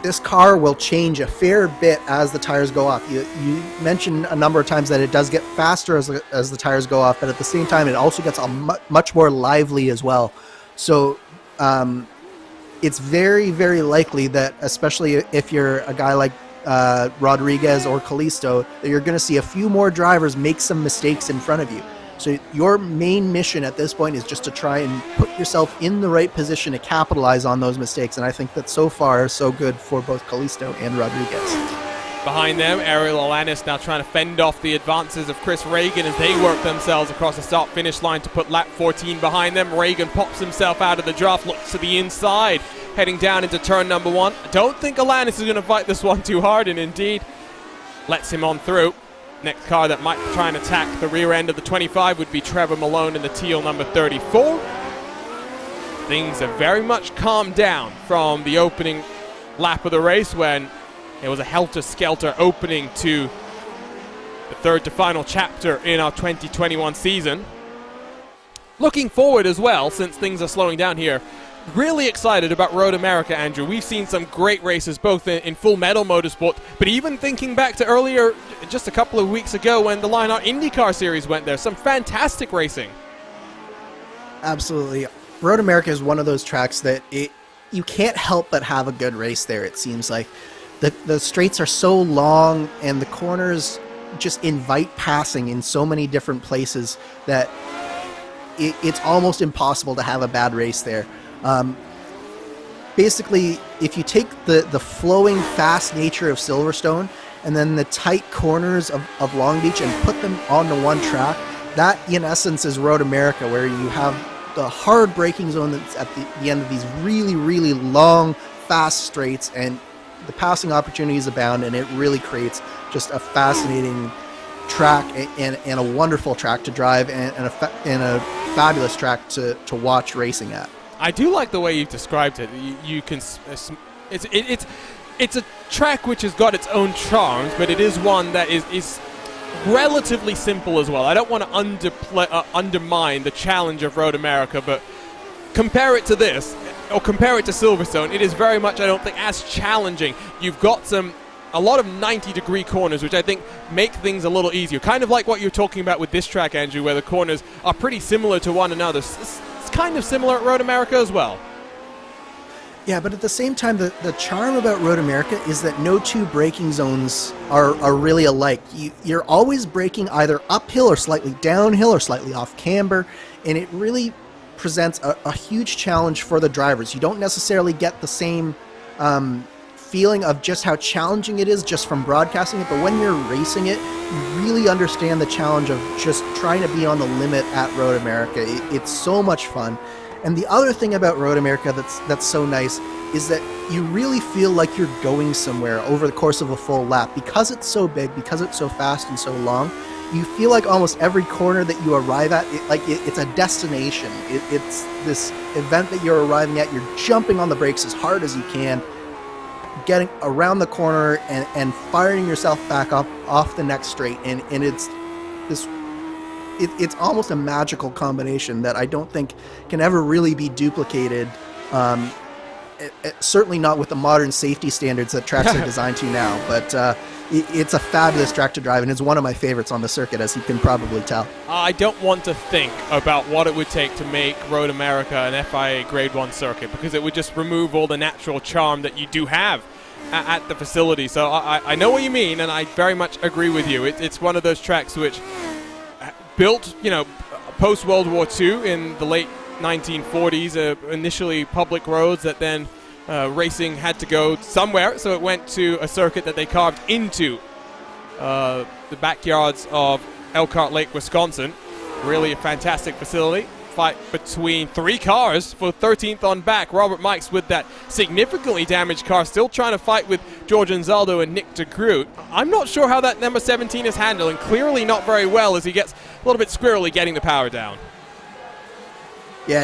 this car will change a fair bit as the tires go off. You mentioned a number of times that it does get faster as the tires go off, but at the same time, it also gets much more lively as well. So it's very, very likely that, especially if you're a guy like Rodriguez or Callisto, that you're going to see a few more drivers make some mistakes in front of you. So your main mission at this point is just to try and put yourself in the right position to capitalize on those mistakes. And I think that so far, so good for both Callisto and Rodriguez. Behind them, Ariel Alanis now trying to fend off the advances of Chris Reagan as they work themselves across the start-finish line to put lap 14 behind them. Reagan pops himself out of the draft, looks to the inside, heading down into turn number 1. I don't think Alanis is going to fight this one too hard, and indeed lets him on through. Next car that might try and attack the rear end of the 25 would be Trevor Malone in the teal number 34. Things have very much calmed down from the opening lap of the race when it was a helter-skelter opening to the third to final chapter in our 2021 season. Looking forward as well, since things are slowing down here, really excited about Road America, Andrew. We've seen some great races, both in Full Metal Motorsport, but even thinking back to earlier, just a couple of weeks ago when the Lionheart IndyCar Series went there, some fantastic racing. Absolutely. Road America is one of those tracks that you can't help but have a good race there, it seems like. The straights are so long and the corners just invite passing in so many different places that it's almost impossible to have a bad race there. Basically, if you take the flowing, fast nature of Silverstone and then the tight corners of Long Beach and put them onto one track, that in essence is Road America, where you have the hard braking zone that's at the end of these really, really long, fast straights, and the passing opportunities abound, and it really creates just a fascinating track and a wonderful track to drive and a fabulous track to watch racing at. I do like the way you've described it. You can, it's a track which has got its own charms, but it is one that is relatively simple as well. I don't want to undermine the challenge of Road America, but compare it to this, or compare it to Silverstone, it is very much, I don't think, as challenging. You've got a lot of 90-degree corners, which I think make things a little easier. Kind of like what you're talking about with this track, Andrew, where the corners are pretty similar to one another. It's kind of similar at Road America as well. Yeah, but at the same time, the charm about Road America is that no two braking zones are really alike. You're always braking either uphill or slightly downhill or slightly off camber, and it really presents a huge challenge for the drivers. You don't necessarily get the same feeling of just how challenging it is just from broadcasting it, but when you're racing it, you really understand the challenge of just trying to be on the limit at Road America. It's so much fun. And the other thing about Road America that's so nice is that you really feel like you're going somewhere over the course of a full lap. Because it's so big, because it's so fast and so long, you feel like almost every corner that you arrive at, it's a destination. It's this event that you're arriving at. You're jumping on the brakes as hard as you can, getting around the corner and firing yourself back up off the next straight. And it's this... It's almost a magical combination that I don't think can ever really be duplicated. Certainly not with the modern safety standards that tracks are designed to now. But it's a fabulous track to drive, and it's one of my favorites on the circuit, as you can probably tell. I don't want to think about what it would take to make Road America an FIA Grade 1 circuit, because it would just remove all the natural charm that you do have at the facility. So I know what you mean, and I very much agree with you. It's one of those tracks which... built, post-World War II in the late 1940s, initially public roads that then racing had to go somewhere, so it went to a circuit that they carved into the backyards of Elkhart Lake, Wisconsin. Really a fantastic facility. Fight between three cars for 13th on back. Robert Mikes with that significantly damaged car, still trying to fight with George Anzaldo and Nick de Groot. I'm not sure how that number 17 is handling. Clearly not very well, as he gets a little bit squirrely getting the power down. Yeah,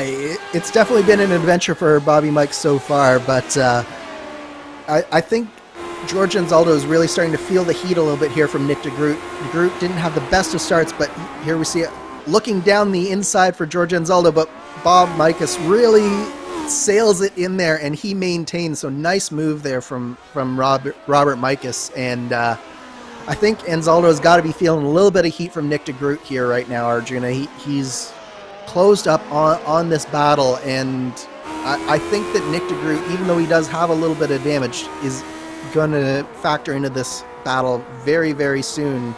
it's definitely been an adventure for Bobby Mikes so far, but I think George Anzaldo is really starting to feel the heat a little bit here from Nick de Groot. De Groot didn't have the best of starts, but here we see it looking down the inside for George Anzaldo, but Bob Mikus really sails it in there, and he maintains. So nice move there from Robert Mikus, and I think Anzaldo's got to be feeling a little bit of heat from Nick de Groot here right now, Arjuna. He's closed up on this battle, and I think that Nick de Groot, even though he does have a little bit of damage, is going to factor into this battle very, very soon.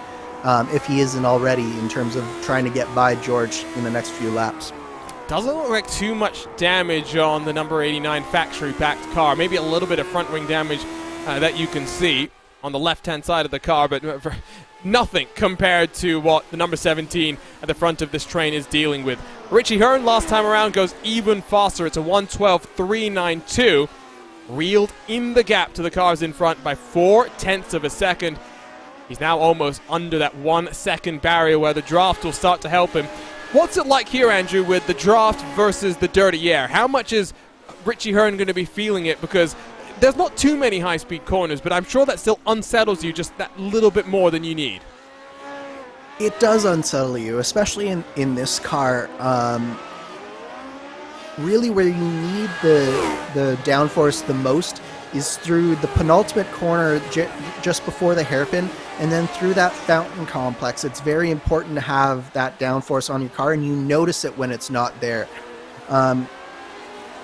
If he isn't already, in terms of trying to get by George in the next few laps. Doesn't look like too much damage on the number 89 factory-backed car. Maybe a little bit of front-wing damage that you can see on the left-hand side of the car, but nothing compared to what the number 17 at the front of this train is dealing with. Richie Hearn, last time around, goes even faster. It's a 1:12.392. Reeled in the gap to the cars in front by 0.4 of a second. He's now almost under that 1 second barrier where the draft will start to help him. What's it like here, Andrew, with the draft versus the dirty air? How much is Richie Hearn going to be feeling it? Because there's not too many high-speed corners, but I'm sure that still unsettles you just that little bit more than you need. It does unsettle you, especially in this car. Really where you need the downforce the most is through the penultimate corner just before the hairpin, and then through that fountain complex. It's very important to have that downforce on your car, and you notice it when it's not there.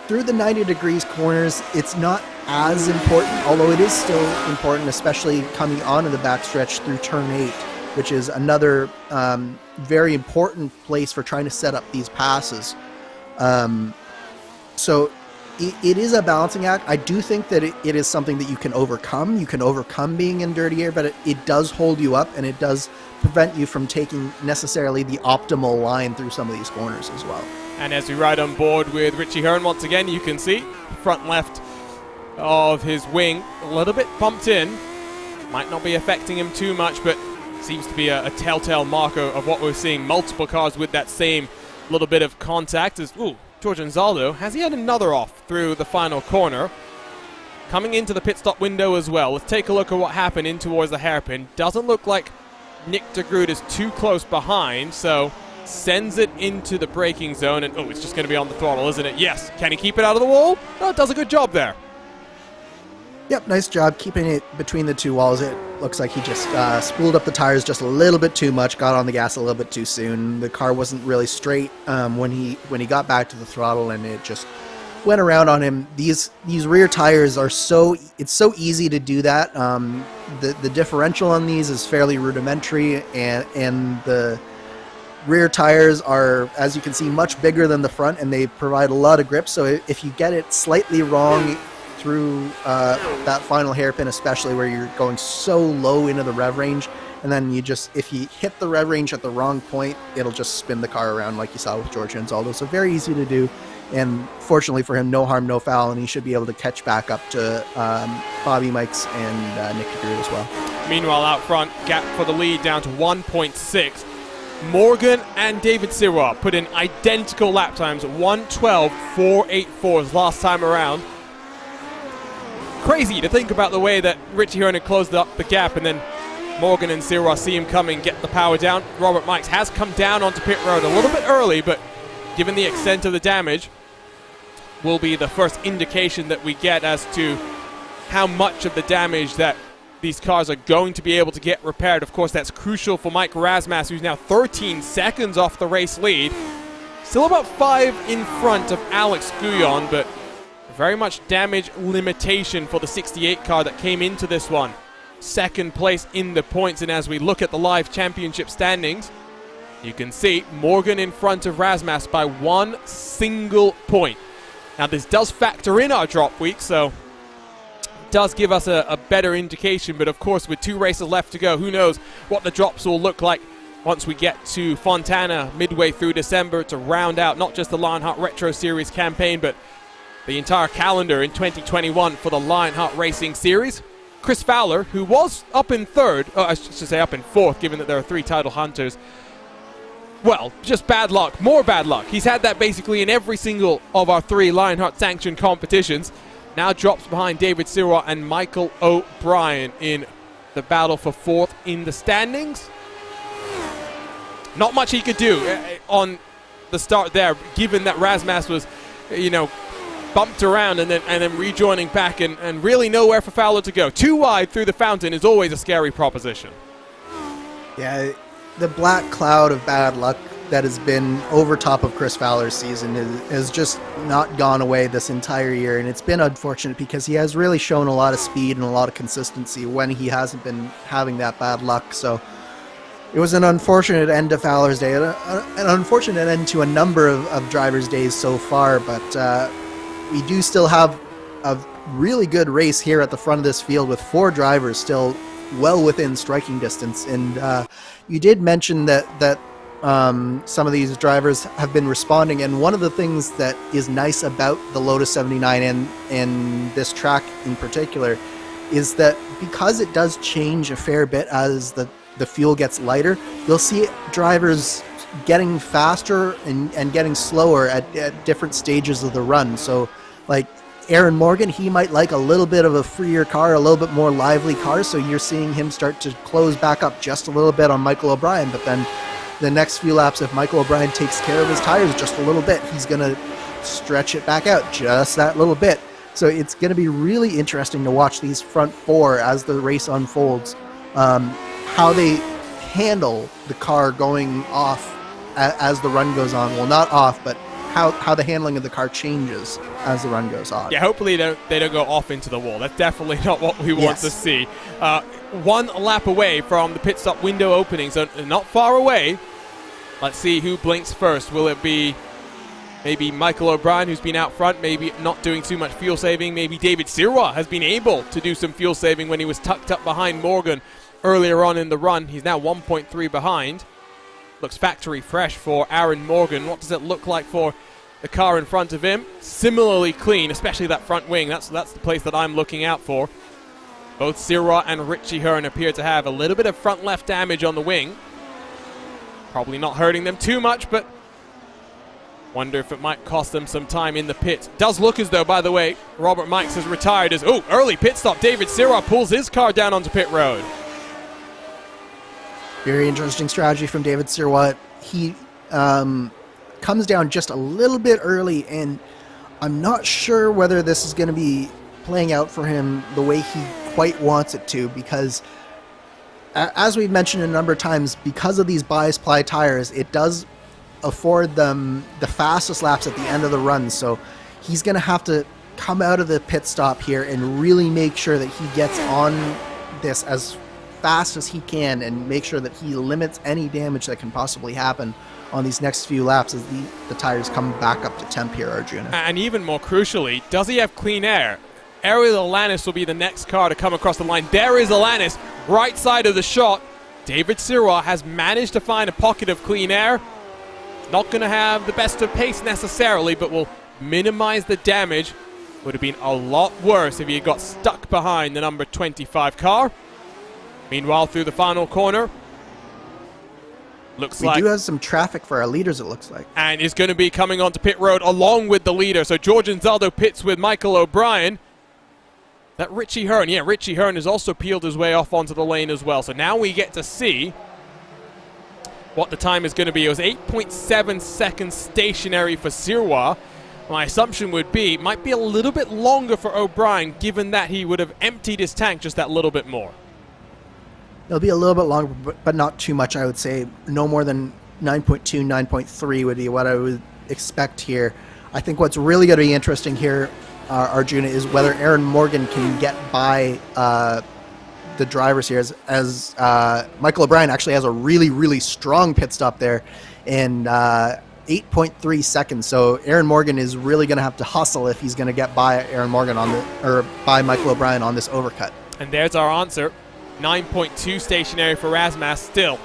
Through the 90 degrees corners, it's not as important, although it is still important, especially coming onto the backstretch through turn 8, which is another very important place for trying to set up these passes. So it is a balancing act. I do think that it is something that you can overcome. You can overcome being in dirty air, but it does hold you up, and it does prevent you from taking necessarily the optimal line through some of these corners as well. And as we ride on board with Richie Hearn once again, you can see front left of his wing a little bit bumped in. Might not be affecting him too much, but seems to be a telltale marker of what we're seeing. Multiple cars with that same little bit of contact. As George Anzaldo, has he had another off through the final corner? Coming into the pit stop window as well. Let's take a look at what happened in towards the hairpin. Doesn't look like Nick de Groot is too close behind, so sends it into the braking zone, and it's just going to be on the throttle, isn't it? Yes. Can he keep it out of the wall? Oh, it does a good job there. Yep, nice job keeping it between the two walls. It looks like he just spooled up the tires just a little bit too much, got on the gas a little bit too soon. The car wasn't really straight when he got back to the throttle, and it just went around on him. These rear tires are it's so easy to do that. The differential on these is fairly rudimentary, and the rear tires are, as you can see, much bigger than the front, and they provide a lot of grip. So if you get it slightly wrong through that final hairpin, especially where you're going so low into the rev range, and then if you hit the rev range at the wrong point, it'll just spin the car around like you saw with George Anzaldo. So very easy to do, and fortunately for him, no harm, no foul, and he should be able to catch back up to Bobby Mikes and Nick de Groot as well. Meanwhile, out front, gap for the lead down to 1.6. Morgan and David Sirois put in identical lap times, 1:12.484 last time around. Crazy to think about the way that Richie Hearn had closed up the gap, and then Morgan and Sirois see him coming, get the power down. Robert Mikes has come down onto pit road a little bit early, but given the extent of the damage, will be the first indication that we get as to how much of the damage that these cars are going to be able to get repaired. Of course, that's crucial for Mike Razmas, who's now 13 seconds off the race lead. Still about 5 in front of Alex Guyon, but very much damage limitation for the 68 car that came into this one. Second place in the points, and as we look at the live championship standings, you can see Morgan in front of Razmas by 1 single point. Now this does factor in our drop week, so it does give us a better indication, but of course with 2 races left to go, who knows what the drops will look like once we get to Fontana midway through December to round out not just the Lionheart Retro Series campaign, but the entire calendar in 2021 for the Lionheart Racing Series. Chris Fowler, who was up in third, I should say up in fourth, given that there are 3 title hunters. Well, just bad luck, more bad luck. He's had that basically in every single of our 3 Lionheart sanctioned competitions. Now drops behind David Sirois and Michael O'Brien in the battle for 4th in the standings. Not much he could do on the start there, given that Razmas was, bumped around and then rejoining back, and really nowhere for Fowler to go. Too wide through the fountain is always a scary proposition. Yeah, the black cloud of bad luck that has been over top of Chris Fowler's season has just not gone away this entire year, and it's been unfortunate because he has really shown a lot of speed and a lot of consistency when he hasn't been having that bad luck. So it was an unfortunate end to Fowler's day, an unfortunate end to a number of drivers' days so far, but we do still have a really good race here at the front of this field with 4 drivers still well within striking distance. And you did mention that some of these drivers have been responding, and one of the things that is nice about the Lotus 79 and this track in particular is that because it does change a fair bit as the fuel gets lighter, you'll see drivers getting faster and getting slower at different stages of the run. So like Aaron Morgan, he might like a little bit of a freer car, a little bit more lively car, so you're seeing him start to close back up just a little bit on Michael O'Brien, but then the next few laps, if Michael O'Brien takes care of his tires just a little bit, he's going to stretch it back out just that little bit. So it's going to be really interesting to watch these front 4 as the race unfolds, how they handle the car going off as the run goes on. Well, not off, but how the handling of the car changes as the run goes on. Yeah, hopefully they don't go off into the wall. That's definitely not what we want to see. 1 lap away from the pit stop window opening, so not far away. Let's see who blinks first. Will it be Maybe Michael O'Brien, who's been out front, maybe not doing too much fuel saving. Maybe David Sirois has been able to do some fuel saving when he was tucked up behind Morgan earlier on in the run. He's now 1.3 behind. Looks factory fresh for Aaron Morgan. What does it look like for the car in front of him? Similarly clean, especially that front wing. That's the place that I'm looking out for. Both Sirois and Richie Hearn appear to have a little bit of front left damage on the wing. Probably not hurting them too much, but wonder if it might cost them some time in the pit. Does look as though, by the way, Robert Mikes has retired as, early pit stop. David Sirois pulls his car down onto pit road. Very interesting strategy from David Sirois. He comes down just a little bit early, and I'm not sure whether this is going to be playing out for him the way he quite wants it to, because as we've mentioned a number of times, because of these bias ply tires, it does afford them the fastest laps at the end of the run. So he's going to have to come out of the pit stop here and really make sure that he gets on this as fast as he can and make sure that he limits any damage that can possibly happen on these next few laps as the tires come back up to temp here, Arjuna. And even more crucially, does he have clean air? Ariel Alanis will be the next car to come across the line. There is Alanis, right side of the shot. David Sirois has managed to find a pocket of clean air. Not going to have the best of pace necessarily, but will minimize the damage. Would have been a lot worse if he had got stuck behind the number 25 car. Meanwhile, through the final corner, looks like we do have some traffic for our leaders, it looks like. And is going to be coming onto pit road along with the leader. So George Anzaldo pits with Michael O'Brien. That Richie Hearn, Richie Hearn has also peeled his way off onto the lane as well. So now we get to see what the time is going to be. It was 8.7 seconds stationary for Sirois. My assumption would be it might be a little bit longer for O'Brien, given that he would have emptied his tank just that little bit more. It'll be a little bit longer, but not too much, I would say. No more than 9.2, 9.3 would be what I would expect here. I think what's really going to be interesting here, Arjuna, is whether Aaron Morgan can get by the drivers here, as Michael O'Brien actually has a really, really strong pit stop there in 8.3 seconds. So Aaron Morgan is really going to have to hustle if he's going to get by by Michael O'Brien on this overcut. And there's our answer. 9.2 stationary for Razmas. Still,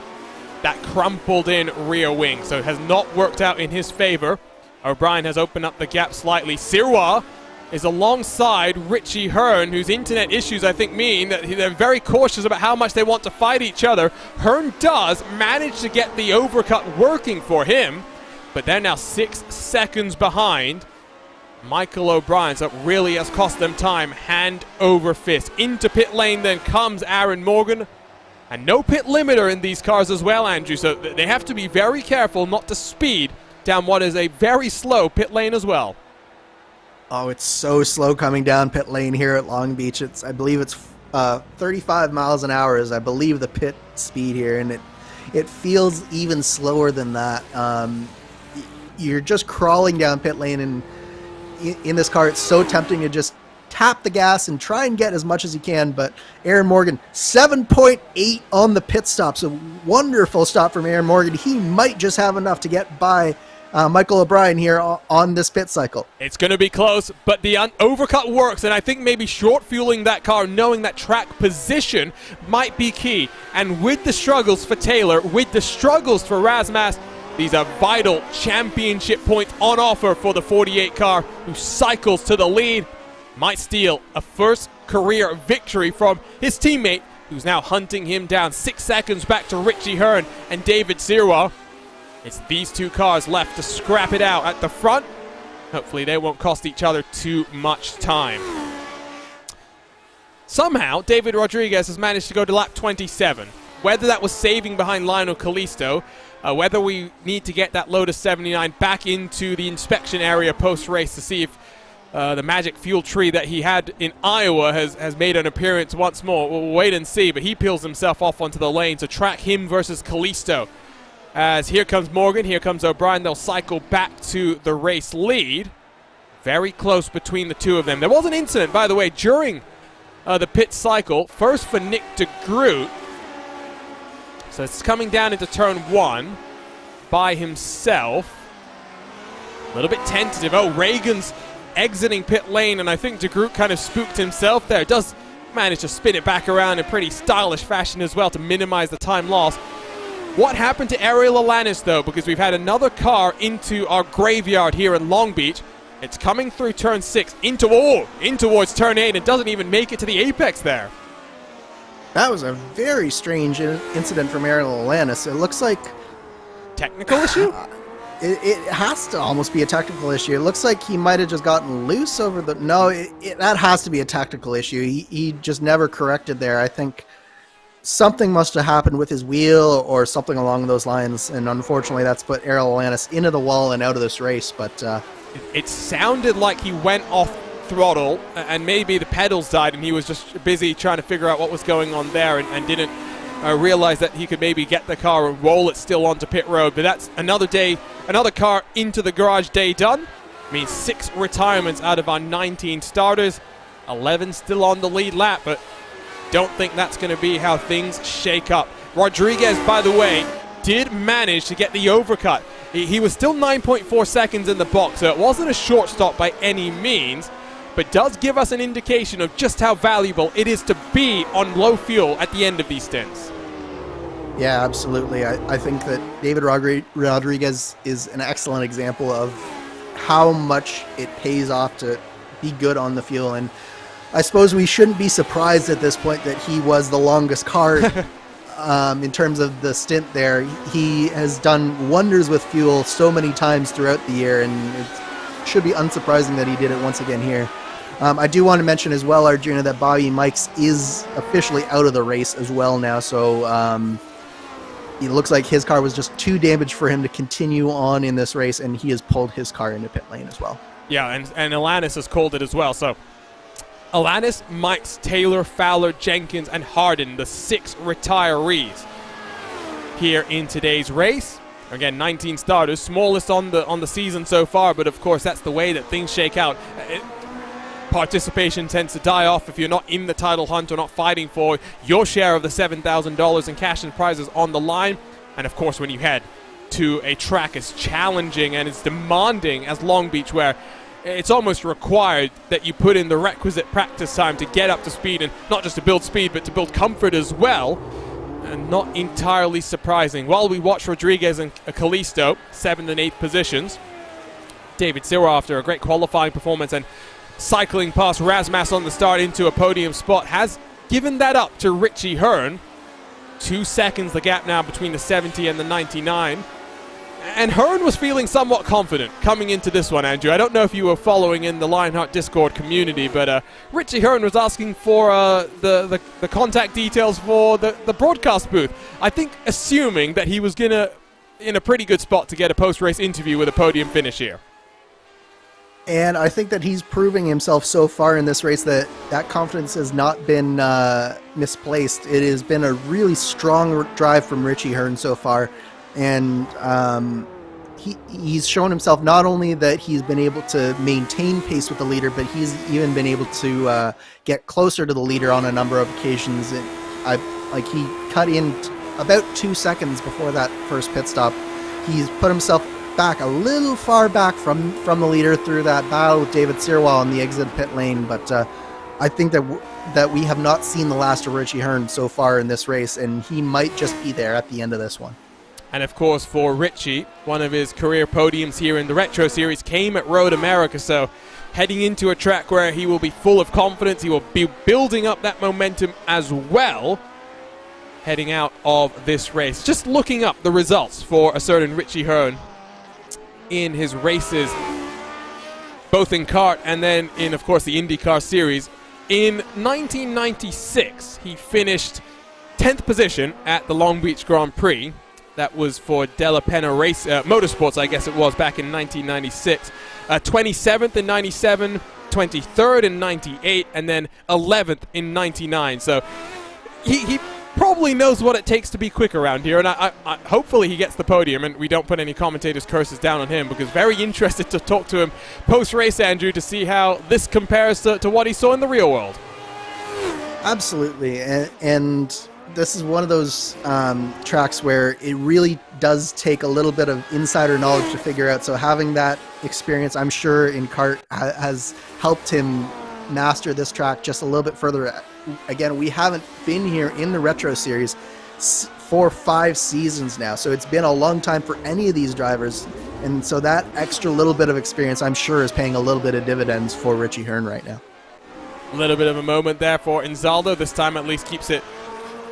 that crumpled in rear wing, so it has not worked out in his favor. O'Brien has opened up the gap slightly. Sirois is alongside Richie Hearn, whose internet issues, I think, mean that they're very cautious about how much they want to fight each other. Hearn does manage to get the overcut working for him, but they're now 6 seconds behind Michael O'Brien, so it really has cost them time, hand over fist. Into pit lane then comes Aaron Morgan, and no pit limiter in these cars as well, Andrew, so they have to be very careful not to speed down what is a very slow pit lane as well. Oh, it's so slow coming down pit lane here at Long Beach. I believe it's 35 miles an hour is, I believe, the pit speed here, and it feels even slower than that. You're just crawling down pit lane, and in this car, it's so tempting to just tap the gas and try and get as much as you can. But Aaron Morgan, 7.8 on the pit stop. So wonderful stop from Aaron Morgan. He might just have enough to get by Michael O'Brien here on this pit cycle. It's going to be close, but the overcut works, and I think maybe short fueling that car, knowing that track position might be key. And with the struggles for Taylor, with the struggles for Razmas, these are vital championship points on offer for the 48 car, who cycles to the lead. Might steal a first career victory from his teammate, who's now hunting him down. 6 seconds back to Richie Hearn and David Sirois. It's these two cars left to scrap it out at the front. Hopefully they won't cost each other too much time. Somehow, David Rodriguez has managed to go to lap 27. Whether that was saving behind Lionel Callisto, whether we need to get that Lotus 79 back into the inspection area post-race to see if the magic fuel tree that he had in Iowa has made an appearance once more. We'll wait and see, but he peels himself off onto the lane to track him versus Callisto. As here comes Morgan, here comes O'Brien. They'll cycle back to the race lead. Very close between the two of them. There was an incident, by the way, during the pit cycle. First for Nick de Groot. So it's coming down into turn 1 by himself. A little bit tentative. Oh, Reagan's exiting pit lane, and I think De Groot kind of spooked himself there. Does manage to spin it back around in pretty stylish fashion as well to minimize the time loss. What happened to Ariel Alanis, though? Because we've had another car into our graveyard here in Long Beach. It's coming through turn 6 in towards turn 8 and doesn't even make it to the apex there. That was a very strange incident from Ariel Alanis. It looks like... Technical issue? It has to almost be a technical issue. It looks like he might have just gotten loose over the... No, that has to be a technical issue. He just never corrected there. I think something must have happened with his wheel or something along those lines, and unfortunately that's put Ariel Alanis into the wall and out of this race, but... It sounded like he went off throttle, and maybe the pedals died, and he was just busy trying to figure out what was going on there and didn't realize that he could maybe get the car and roll it still onto pit road. But that's another day, another car into the garage day done. Means 6 retirements out of our 19 starters. 11 still on the lead lap, but don't think that's going to be how things shake up. Rodriguez, by the way, did manage to get the overcut. He was still 9.4 seconds in the box, so it wasn't a short stop by any means, but does give us an indication of just how valuable it is to be on low fuel at the end of these stints. Yeah, absolutely. I think that David Rodriguez is an excellent example of how much it pays off to be good on the fuel, and I suppose we shouldn't be surprised at this point that he was the longest car in terms of the stint there. He has done wonders with fuel so many times throughout the year, and it should be unsurprising that he did it once again here. I do want to mention as well, Arjuna, that Bobby Mikes is officially out of the race as well now, so it looks like his car was just too damaged for him to continue on in this race, and he has pulled his car into pit lane as well. Yeah, and Alanis has called it as well, so Alanis, Mikes, Taylor, Fowler, Jenkins, and Harden, the 6 retirees here in today's race. Again, 19 starters, smallest on the season so far, but of course that's the way that things shake out. Participation tends to die off if you're not in the title hunt or not fighting for your share of the $7,000 in cash and prizes on the line. And of course, when you head to a track as challenging and as demanding as Long Beach, where it's almost required that you put in the requisite practice time to get up to speed, and not just to build speed, but to build comfort as well. And not entirely surprising. While we watch Rodriguez and Callisto, 7th and 8th positions, David Sirwa, after a great qualifying performance and cycling past Razmas on the start into a podium spot, has given that up to Richie Hearn. 2 seconds the gap now between the 70 and the 99. And Hearn was feeling somewhat confident coming into this one, Andrew. I don't know if you were following in the Lionheart Discord community, but Richie Hearn was asking for the contact details for the broadcast booth. I think assuming that he was in a pretty good spot to get a post-race interview with a podium finish here. And I think that he's proving himself so far in this race that confidence has not been misplaced. It has been a really strong drive from Richie Hearn so far. And he's shown himself not only that he's been able to maintain pace with the leader, but he's even been able to get closer to the leader on a number of occasions. He cut in about 2 seconds before that first pit stop. He's put himself back a little far back from the leader through that battle with David Sirwa on the exit pit lane, but I think that we have not seen the last of Richie Hearn so far in this race, and he might just be there at the end of this one. And of course, for Richie, one of his career podiums here in the Retro Series came at Road America, so heading into a track where he will be full of confidence, he will be building up that momentum as well, heading out of this race. Just looking up the results for a certain Richie Hearn in his races, both in kart and then in, of course, the IndyCar Series. In 1996, he finished 10th position at the Long Beach Grand Prix. That was for Della Penna Race Motorsports, I guess it was, back in 1996. 27th in 97, 23rd in 98, and then 11th in 99. So he probably knows what it takes to be quick around here, and I hopefully he gets the podium and we don't put any commentators' curses down on him, because very interested to talk to him post-race, Andrew, to see how this compares to what he saw in the real world. Absolutely, and this is one of those tracks where it really does take a little bit of insider knowledge to figure out. So having that experience, I'm sure, in kart has helped him master this track just a little bit further. Again, we haven't been here in the Retro Series for 5 seasons now, so it's been a long time for any of these drivers, and so that extra little bit of experience, I'm sure, is paying a little bit of dividends for Richie Hearn right now. A little bit of a moment there for Inzaldo. This time at least keeps it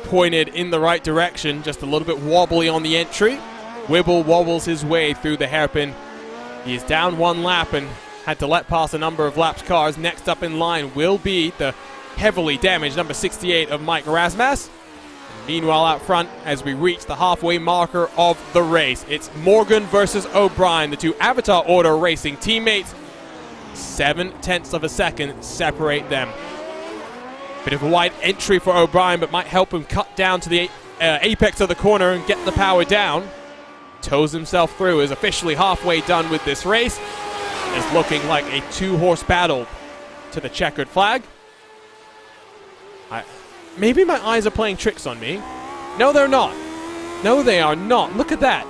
pointed in the right direction, just a little bit wobbly on the entry. Wibble wobbles his way through the hairpin. He is down 1 lap and had to let pass a number of laps cars. Next up in line will be the heavily damaged number 68 of Mike Rasmas. Meanwhile, out front, as we reach the halfway marker of the race, it's Morgan versus O'Brien, the 2 Avatar Order Racing teammates. 0.7 of a second separate them. Bit of a wide entry for O'Brien, but might help him cut down to the apex of the corner and get the power down. Toes himself through, is officially halfway done with this race. It's looking like a 2-horse battle to the checkered flag. Maybe my eyes are playing tricks on me. No, they're not. No, they are not. Look at that.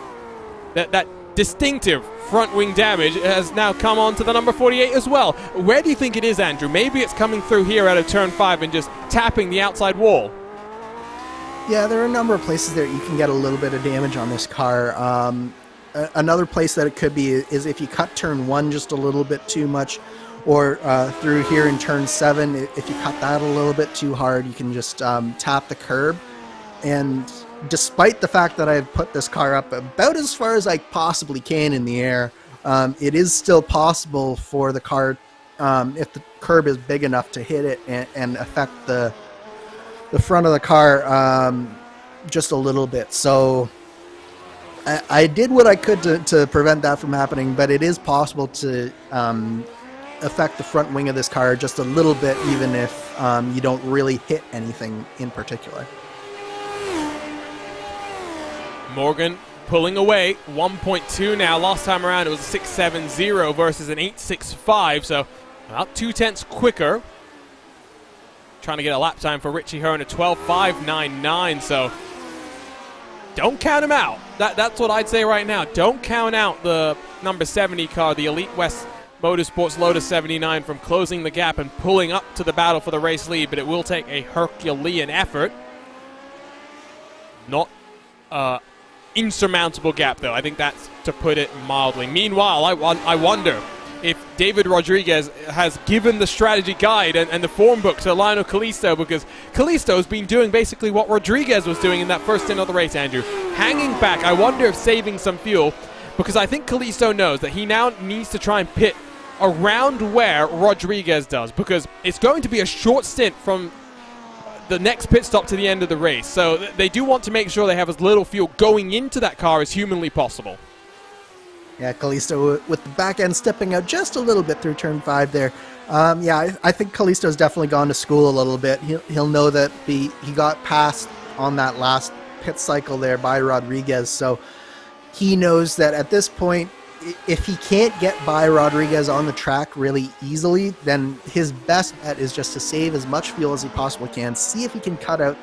That distinctive front wing damage has now come on to the number 48 as well. Where do you think it is, Andrew? Maybe it's coming through here out of turn 5 and just tapping the outside wall. Yeah, there are a number of places that you can get a little bit of damage on this car. Another place that it could be is if you cut turn 1 just a little bit too much, or through here in turn 7, if you cut that a little bit too hard, you can just tap the curb. And despite the fact that I've put this car up about as far as I possibly can in the air, it is still possible for the car, if the curb is big enough, to hit it and affect the front of the car just a little bit. So I did what I could to prevent that from happening, but it is possible to affect the front wing of this car just a little bit, even if you don't really hit anything in particular. Morgan pulling away, 1.2 now. Last time around it was a 6.70 versus an 8.65, so about 0.2 quicker. Trying to get a lap time for Richie Hearn at 12.599, so don't count him out. That's what I'd say right now. Don't count out the number 70 car, the Elite West Motorsports Lotus 79, from closing the gap and pulling up to the battle for the race lead, but it will take a Herculean effort. Not insurmountable gap, though. I think that's to put it mildly. Meanwhile, I wonder if David Rodriguez has given the strategy guide and the form book to Lionel Kalisto, because Kalisto's been doing basically what Rodriguez was doing in that first stint of the race, Andrew. Hanging back. I wonder if saving some fuel, because I think Kalisto knows that he now needs to try and pit around where Rodriguez does, because it's going to be a short stint from the next pit stop to the end of the race. So they do want to make sure they have as little fuel going into that car as humanly possible. Yeah, Kalisto with the back end stepping out just a little bit through turn 5 there. I think Kalisto's definitely gone to school a little bit. He'll know that he got passed on that last pit cycle there by Rodriguez, so he knows that at this point, if he can't get by Rodriguez on the track really easily, then his best bet is just to save as much fuel as he possibly can, see if he can cut out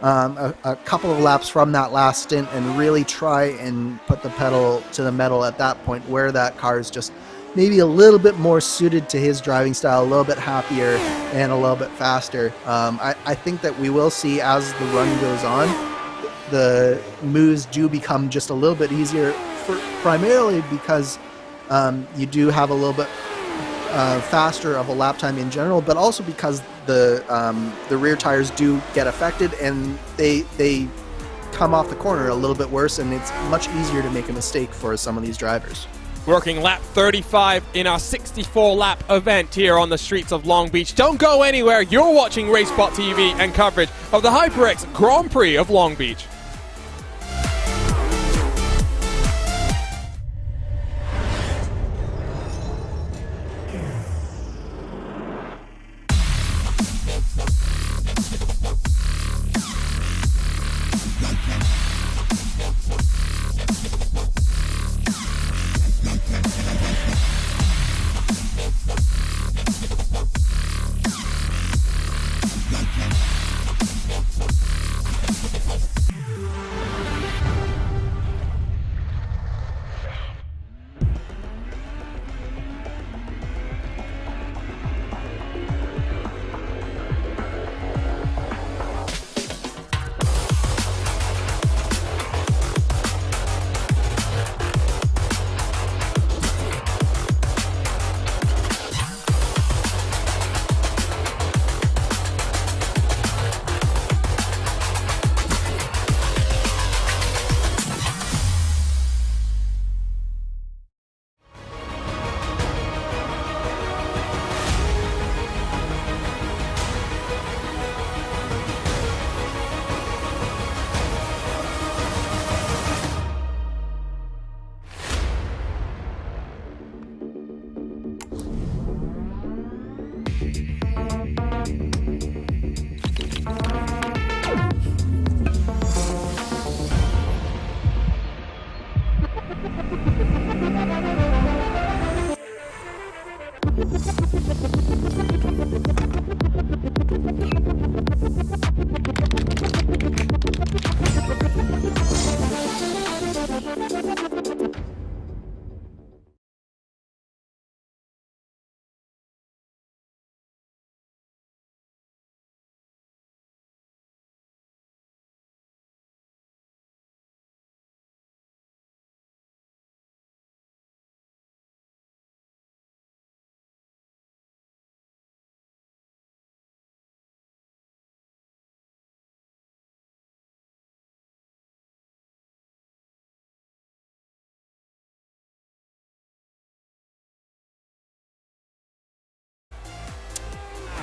a couple of laps from that last stint and really try and put the pedal to the metal at that point, where that car is just maybe a little bit more suited to his driving style, a little bit happier and a little bit faster. I think that we will see, as the run goes on, the moves do become just a little bit easier, primarily because you do have a little bit faster of a lap time in general, but also because the rear tires do get affected and they come off the corner a little bit worse, and it's much easier to make a mistake for some of these drivers. Working lap 35 in our 64-lap event here on the streets of Long Beach. Don't go anywhere. You're watching RaceSpot TV and coverage of the HyperX Grand Prix of Long Beach.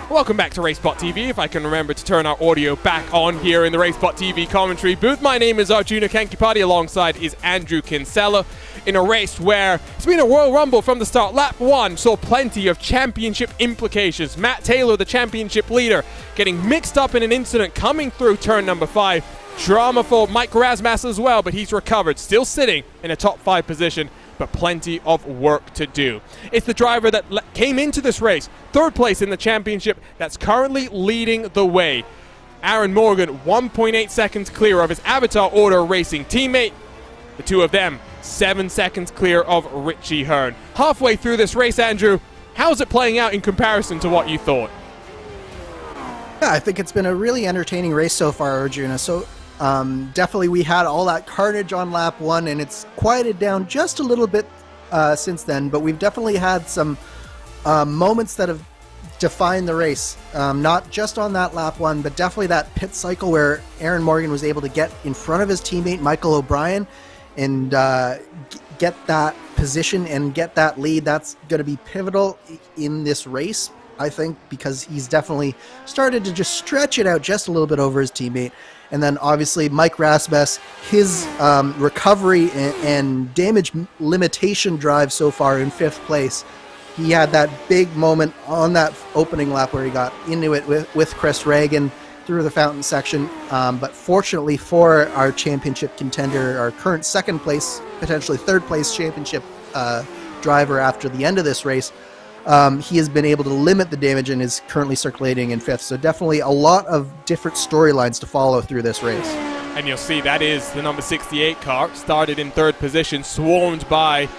Welcome back to RaceBot TV. If I can remember to turn our audio back on here in the RaceBot TV commentary booth. My name is Arjuna Kankipati, alongside is Andrew Kinsella, in a race where it's been a Royal Rumble from the start. Lap 1 saw plenty of championship implications. Matt Taylor, the championship leader, getting mixed up in an incident coming through turn number 5. Drama for Mike Rasmus as well, but he's recovered, still sitting in a top 5 position, but plenty of work to do. It's the driver that came into this race, 3rd place in the championship, that's currently leading the way. Aaron Morgan, 1.8 seconds clear of his Avatar Order Racing teammate. The two of them, 7 seconds clear of Richie Hearn. Halfway through this race, Andrew, how's it playing out in comparison to what you thought? Yeah, I think it's been a really entertaining race so far, Arjuna. So definitely we had all that carnage on lap 1, and it's quieted down just a little bit since then, but we've definitely had some moments that have defined the race, not just on that lap 1, but definitely that pit cycle where Aaron Morgan was able to get in front of his teammate Michael O'Brien and get that position and get that lead. That's going to be pivotal in this race, I think, because he's definitely started to just stretch it out just a little bit over his teammate. And then obviously Mike Rasmus, his recovery and damage limitation drive so far in 5th place. He had that big moment on that opening lap where he got into it with Chris Reagan through the fountain section. But fortunately for our championship contender, our current 2nd place, potentially 3rd place championship driver after the end of this race, he has been able to limit the damage and is currently circulating in 5th. So definitely a lot of different storylines to follow through this race. And you'll see that is the number 68 car, started in 3rd position, swarmed by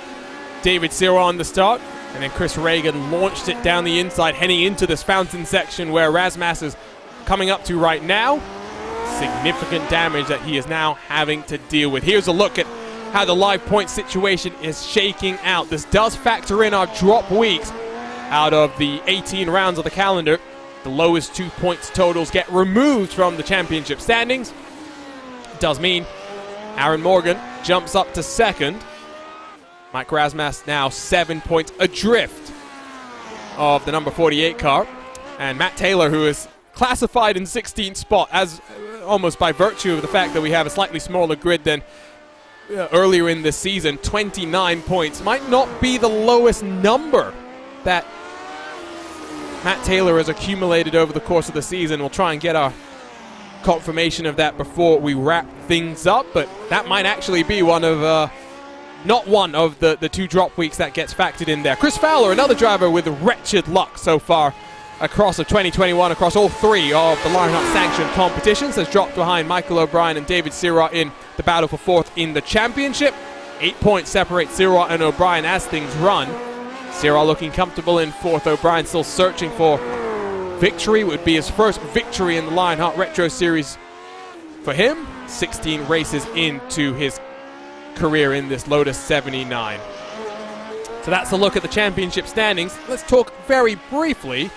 David Sirra on the start, and then Chris Reagan launched it down the inside, heading into this fountain section where Rasmus is coming up to right now. Significant damage that he is now having to deal with. Here's a look at how the live point situation is shaking out. This does factor in our drop weeks. Out of the 18 rounds of the calendar, the lowest 2 points totals get removed from the championship standings. It does mean Aaron Morgan jumps up to 2nd. Mike Rasmus now 7 points adrift of the number 48 car. And Matt Taylor, who is classified in 16th spot, as almost by virtue of the fact that we have a slightly smaller grid than earlier in this season, 29 points, might not be the lowest number that Matt Taylor has accumulated over the course of the season. We'll try and get our confirmation of that before we wrap things up, but that might actually be one of not one of the 2 drop weeks that gets factored in there. Chris Fowler, another driver with wretched luck so far across of 2021, across all 3 of the Lionheart sanctioned competitions, has dropped behind Michael O'Brien and David Sirra in the battle for 4th in the championship. 8 points separate Sirra and O'Brien as things run. Sirra looking comfortable in 4th. O'Brien still searching for victory. It would be his first victory in the Lionheart Retro Series for him. 16 races into his career in this Lotus 79. So that's a look at the championship standings. Let's talk very briefly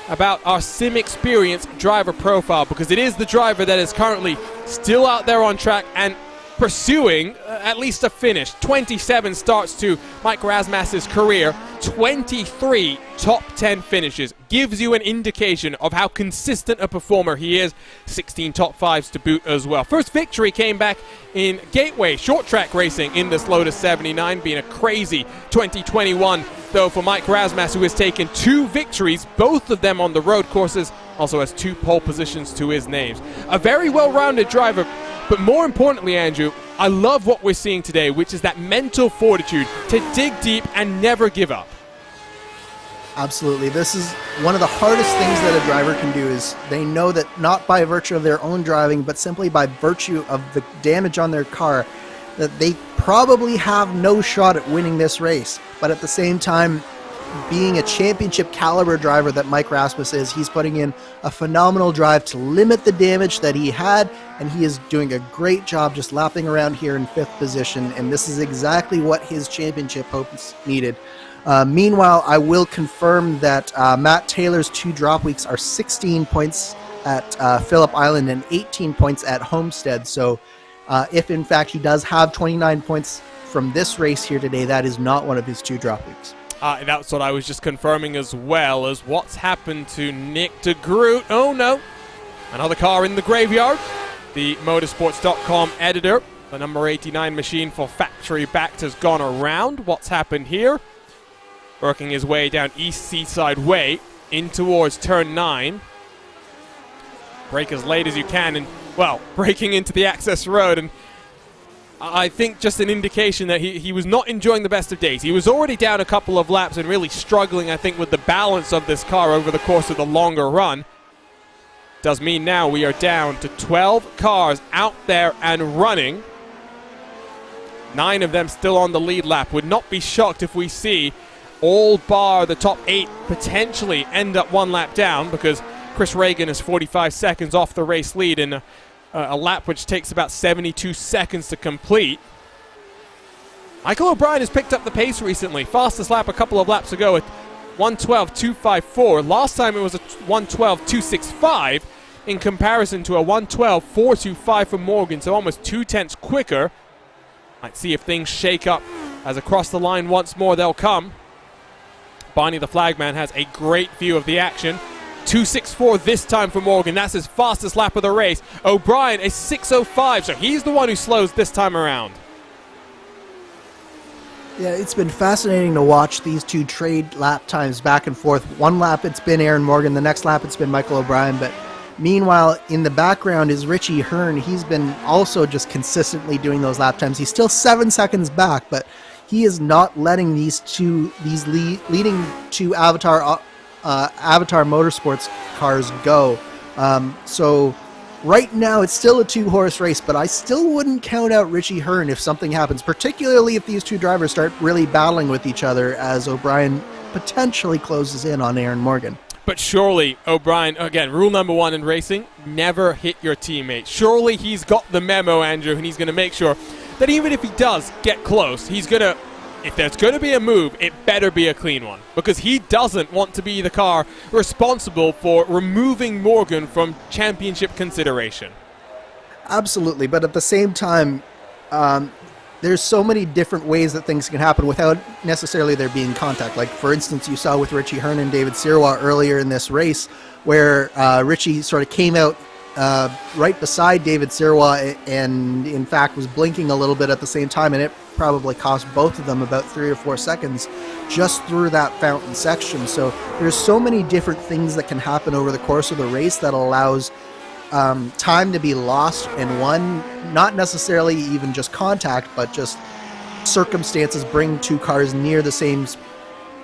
about our Sim Experience driver profile, because it is the driver that is currently still out there on track and pursuing at least a finish. 27 starts to Mike Rasmus's career, 23 top 10 finishes. Gives you an indication of how consistent a performer he is. 16 top 5s to boot as well. First victory came back in Gateway short track racing in this Lotus 79, being a crazy 2021 though for Mike Rasmus, who has taken 2 victories, both of them on the road courses, also has 2 pole positions to his names. A very well-rounded driver, but more importantly, Andrew, I love what we're seeing today, which is that mental fortitude to dig deep and never give up. Absolutely. This is one of the hardest things that a driver can do, is they know that not by virtue of their own driving, but simply by virtue of the damage on their car, that they probably have no shot at winning this race. But at the same time, being a championship caliber driver that Mike Rasmus is, he's putting in a phenomenal drive to limit the damage that he had, and he is doing a great job just lapping around here in 5th position, and this is exactly what his championship hopes needed. Meanwhile, I will confirm that Matt Taylor's 2 drop weeks are 16 points at Phillip Island and 18 points at Homestead, so if in fact he does have 29 points from this race here today, that is not one of his 2 drop weeks. That's what I was just confirming as well, as what's happened to Nick de Groot. Oh no, another car in the graveyard. The motorsports.com editor, the number 89 machine for factory backed, has gone around. What's happened here? Working his way down East Seaside Way in towards turn 9. Brake as late as you can, and well, braking into the access road, and I think just an indication that he was not enjoying the best of days. He was already down a couple of laps and really struggling, I think, with the balance of this car over the course of the longer run. Does mean now we are down to 12 cars out there and running. 9 of them still on the lead lap. Would not be shocked if we see all bar the top 8 potentially end up 1 lap down, because Chris Reagan is 45 seconds off the race lead in a lap which takes about 72 seconds to complete. Michael O'Brien has picked up the pace recently. Fastest lap a couple of laps ago at 1:12.254. Last time it was a 1:12.265 in comparison to a 1:12.425 for Morgan, so almost 2 tenths quicker. Might see if things shake up as across the line once more they'll come. Barney the Flagman has a great view of the action. 2:64 this time for Morgan. That's his fastest lap of the race. O'Brien is 6:05, so he's the one who slows this time around. Yeah, it's been fascinating to watch these 2 trade lap times back and forth. One lap it's been Aaron Morgan, the next lap it's been Michael O'Brien, but meanwhile in the background is Richie Hearn. He's been also just consistently doing those lap times. He's still 7 seconds back, but he is not letting these leading 2 Avatar Motorsports cars go. So right now it's still a 2-horse race, but I still wouldn't count out Richie Hearn if something happens, particularly if these 2 drivers start really battling with each other as O'Brien potentially closes in on Aaron Morgan. But surely O'Brien, again, rule number 1 in racing, never hit your teammate. Surely he's got the memo, Andrew, and he's going to make sure that even if he does get close, he's going to, if there's going to be a move, it better be a clean one, because he doesn't want to be the car responsible for removing Morgan from championship consideration. Absolutely, but at the same time, there's so many different ways that things can happen without necessarily there being contact. Like, for instance, you saw with Richie Hearn and David Sirois earlier in this race, where Richie sort of came out right beside David Sirois and in fact was blinking a little bit at the same time, and it probably cost both of them about 3 or 4 seconds just through that fountain section. So there's so many different things that can happen over the course of the race that allows time to be lost and won, not necessarily even just contact, but just circumstances bring 2 cars near the same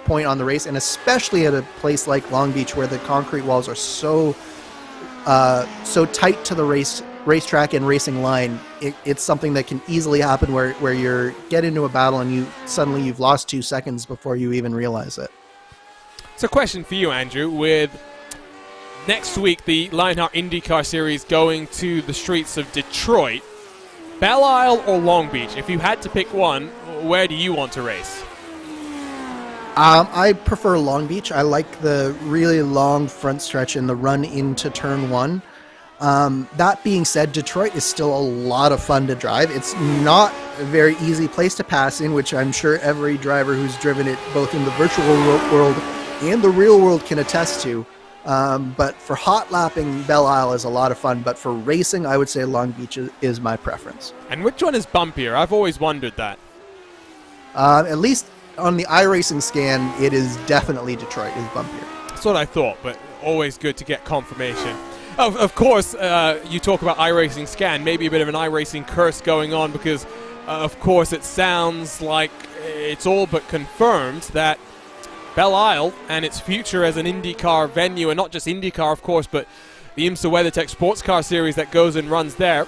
point on the race, and especially at a place like Long Beach where the concrete walls are so tight to the racetrack and racing line. It's something that can easily happen where you get into a battle and you've lost 2 seconds before you even realize it. So question for you, Andrew, with next week the Lionheart IndyCar Series going to the streets of Detroit, Belle Isle or Long Beach? If you had to pick one, where do you want to race? I prefer Long Beach. I like the really long front stretch and the run into turn 1. That being said, Detroit is still a lot of fun to drive. It's not a very easy place to pass in, which I'm sure every driver who's driven it both in the virtual world and the real world can attest to. But for hot lapping, Belle Isle is a lot of fun. But for racing, I would say Long Beach is my preference. And which one is bumpier? I've always wondered that. At least on the iRacing scan, it is definitely Detroit is bumpier. That's what I thought, but always good to get confirmation. Of course, you talk about iRacing scan, maybe a bit of an iRacing curse going on because, of course, it sounds like it's all but confirmed that Belle Isle and its future as an IndyCar venue, and not just IndyCar, of course, but the IMSA WeatherTech Sports Car Series that goes and runs there,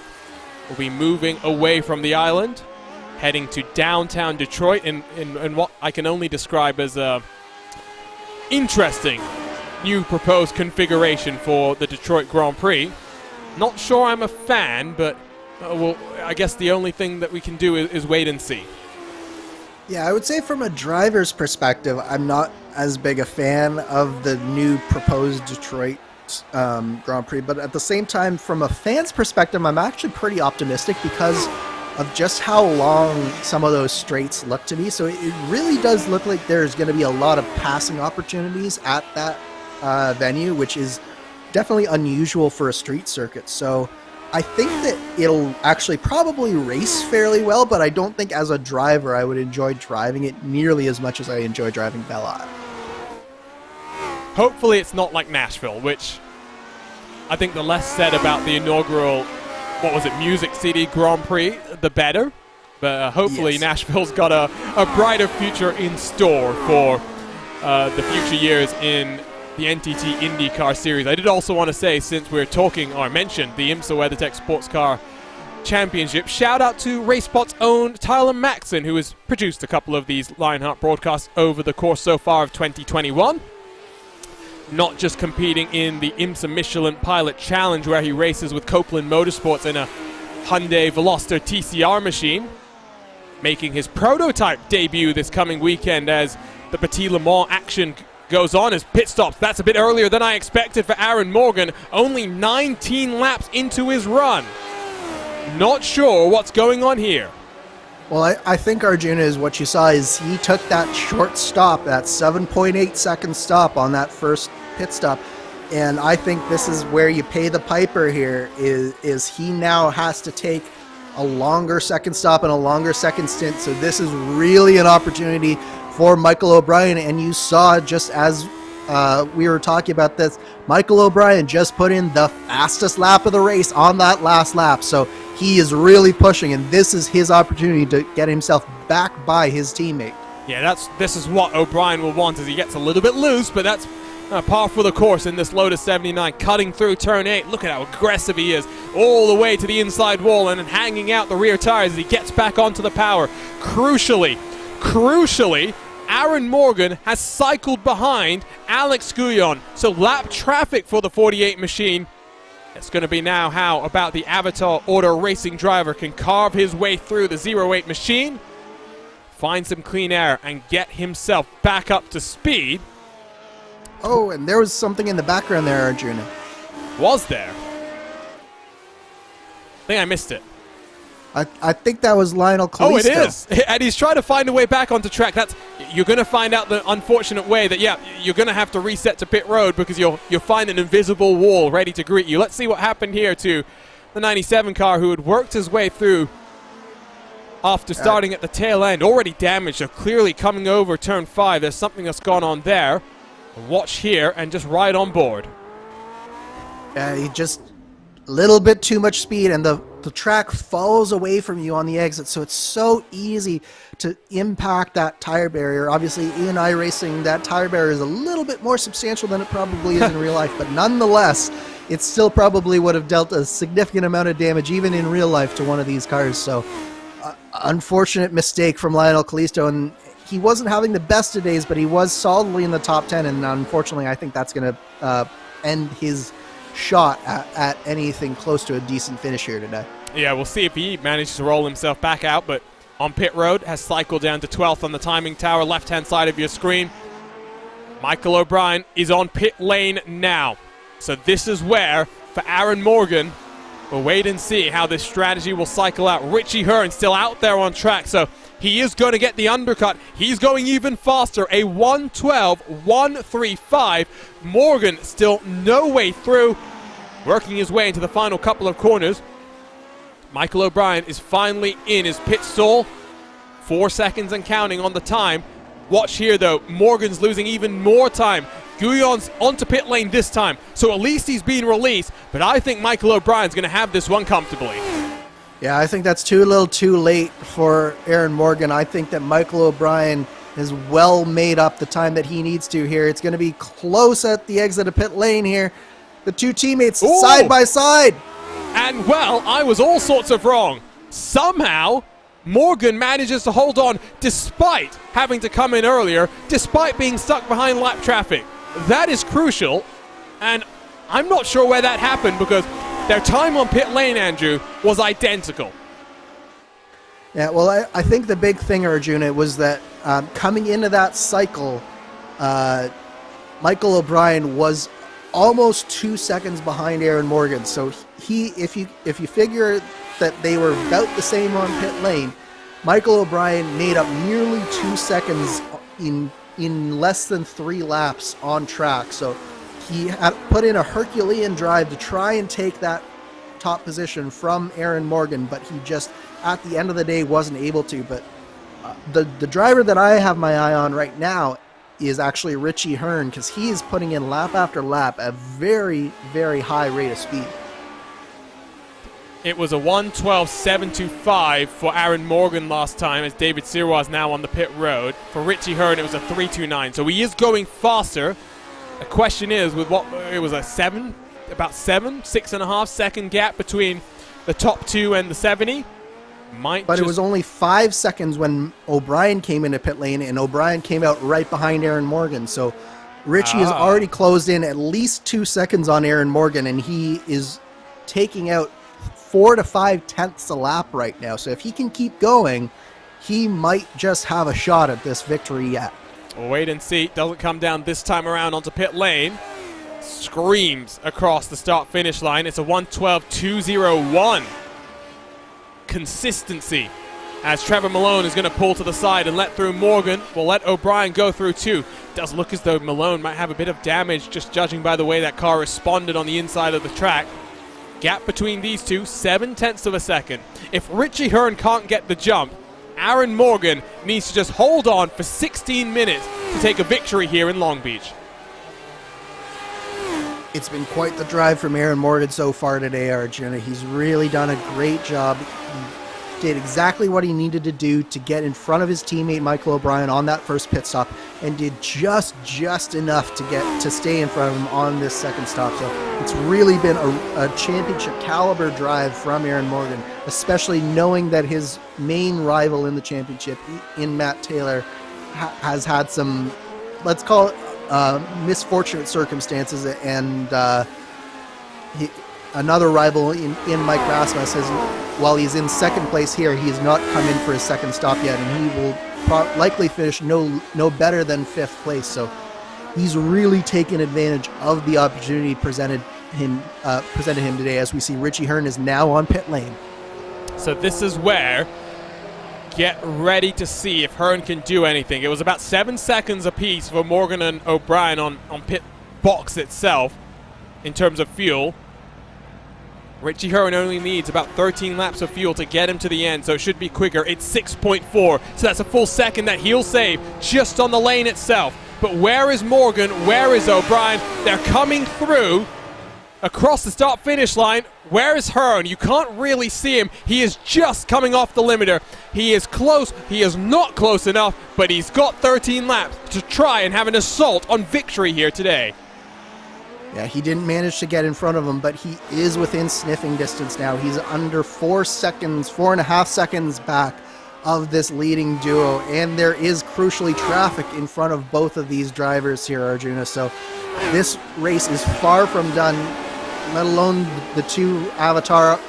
will be moving away from the island, heading to downtown Detroit in what I can only describe as a interesting new proposed configuration for the Detroit Grand Prix. Not sure I'm a fan, but well, I guess the only thing that we can do is wait and see. Yeah, I would say from a driver's perspective, I'm not as big a fan of the new proposed Detroit Grand Prix, but at the same time, from a fan's perspective, I'm actually pretty optimistic because of just how long some of those straights look to be. So it really does look like there's going to be a lot of passing opportunities at that venue, which is definitely unusual for a street circuit. So I think that it'll actually probably race fairly well, but I don't think as a driver I would enjoy driving it nearly as much as I enjoy driving Belle Isle. Hopefully it's not like Nashville, which I think the less said about the inaugural, what was it, Music City Grand Prix, the better. But hopefully yes. Nashville's got a brighter future in store for the future years in the NTT IndyCar Series. I did also want to say, since we're talking, or mentioned, the IMSA WeatherTech Sports Car Championship, shout out to RaceSpot's own Tyler Maxson, who has produced a couple of these Lionheart broadcasts over the course so far of 2021. Not just competing in the IMSA Michelin Pilot Challenge, where he races with Copeland Motorsports in a Hyundai Veloster TCR machine, making his prototype debut this coming weekend as the Petit Le Mans action goes on as pit stops. That's a bit earlier than I expected for Aaron Morgan, only 19 laps into his run. Not sure what's going on here. Well, I think, Arjuna, is what you saw is he took that short stop, that 7.8 second stop on that first pit stop, and I think this is where you pay the piper here, is he now has to take a longer second stop and a longer second stint, so this is really an opportunity for Michael O'Brien. And you saw, just as we were talking about this, Michael O'Brien just put in the fastest lap of the race on that last lap. So he is really pushing, and this is his opportunity to get himself back by his teammate. Yeah, this is what O'Brien will want, as he gets a little bit loose, but that's par for the course in this Lotus 79, cutting through turn 8. Look at how aggressive he is, all the way to the inside wall and then hanging out the rear tires as he gets back onto the power. Crucially, Aaron Morgan has cycled behind Alex Guyon. So lap traffic for the 48 machine. It's going to be now how about the Avatar Auto Racing driver can carve his way through the 08 machine, find some clean air, and get himself back up to speed. Oh, and there was something in the background there, Arjuna. Was there? I think I missed it. I think that was Lionel Kalisto. Oh, it is. And he's trying to find a way back onto track. You're going to find out the unfortunate way that, yeah, you're going to have to reset to pit road because you'll find an invisible wall ready to greet you. Let's see what happened here to the 97 car, who had worked his way through after starting at the tail end. Already damaged, so clearly coming over turn 5. There's something that's gone on there. Watch here and just ride on board. He just a little bit too much speed, and the track falls away from you on the exit, so it's so easy to impact that tire barrier. Obviously, in iRacing, that tire barrier is a little bit more substantial than it probably is in real life, but nonetheless, it still probably would have dealt a significant amount of damage, even in real life, to one of these cars. So, unfortunate mistake from Lionel Kalisto, and he wasn't having the best of days, but he was solidly in the top 10, and unfortunately, I think that's going to end his shot at anything close to a decent finish here today. Yeah, we'll see if he manages to roll himself back out, but on pit road, has cycled down to 12th on the timing tower, left-hand side of your screen. Michael O'Brien is on pit lane now. So this is where for Aaron Morgan. We'll wait and see how this strategy will cycle out. Richie Hearn still out there on track, so he is going to get the undercut. He's going even faster, a 1:12.135. Morgan still no way through, working his way into the final couple of corners. Michael O'Brien is finally in his pit stall. 4 seconds and counting on the time. Watch here, though. Morgan's losing even more time. Guyon's onto pit lane this time, so at least he's being released, but I think Michael O'Brien's going to have this one comfortably. Yeah, I think that's too little too late for Aaron Morgan. I think that Michael O'Brien has well made up the time that he needs to here. It's going to be close at the exit of pit lane here. The two teammates side by side. And, well, I was all sorts of wrong. Somehow, Morgan manages to hold on despite having to come in earlier, despite being stuck behind lap traffic. That is crucial, and I'm not sure where that happened because their time on pit lane, Andrew, was identical. Yeah, well, I think the big thing, Arjuna, was that coming into that cycle, Michael O'Brien was almost 2 seconds behind Aaron Morgan. So if you figure that they were about the same on pit lane, Michael O'Brien made up nearly 2 seconds in less than 3 laps on track. So he had put in a Herculean drive to try and take that top position from Aaron Morgan, but he just, at the end of the day, wasn't able to. But the driver that I have my eye on right now is actually Richie Hearn, because he is putting in lap after lap at a very, very high rate of speed. It was a 1:12.725 for Aaron Morgan last time, as David Sirois now on the pit road. For Richie Hearn, it was a 3:29, so he is going faster. The question is, with what it was, about 6.5 second gap between the top two and the 70. But it was only 5 seconds when O'Brien came into pit lane, and O'Brien came out right behind Aaron Morgan. So Richie has already closed in at least 2 seconds on Aaron Morgan, and he is taking out 4 to 5 tenths a lap right now. So if he can keep going, he might just have a shot at this victory yet. We'll wait and see. Doesn't come down this time around onto pit lane. Screams across the start-finish line. It's a 1:12.201. Consistency as Trevor Malone is going to pull to the side and let through Morgan. We'll let O'Brien go through too. Does look as though Malone might have a bit of damage, just judging by the way that car responded on the inside of the track. Gap between these two, 0.7 of a second. If Richie Hearn can't get the jump, Aaron Morgan needs to just hold on for 16 minutes to take a victory here in Long Beach. It's been quite the drive from Aaron Morgan so far today, Arjuna. He's really done a great job. He did exactly what he needed to do to get in front of his teammate Michael O'Brien on that first pit stop, and did just enough to stay in front of him on this second stop. So it's really been a championship caliber drive from Aaron Morgan, especially knowing that his main rival in the championship, in Matt Taylor, has had some, let's call it, misfortunate circumstances, and another rival in Mike Rasmus says while he's in second place here, he's not come in for his second stop yet, and he will likely finish no better than 5th place. So he's really taken advantage of the opportunity presented him today, as we see Richie Hearn is now on pit lane. So this is where, get ready to see if Hearn can do anything. It was about 7 seconds apiece for Morgan and O'Brien on pit box itself in terms of fuel. Richie Hearn only needs about 13 laps of fuel to get him to the end, so it should be quicker. It's 6.4, so that's a full second that he'll save just on the lane itself. But where is Morgan? Where is O'Brien? They're coming through across the start-finish line. Where is Hearn? You can't really see him. He is just coming off the limiter. He is close. He is not close enough, but he's got 13 laps to try and have an assault on victory here today. Yeah, he didn't manage to get in front of him, but he is within sniffing distance now. He's under 4.5 seconds back of this leading duo, and there is crucially traffic in front of both of these drivers here, Arjuna. So this race is far from done, let alone the two Avatar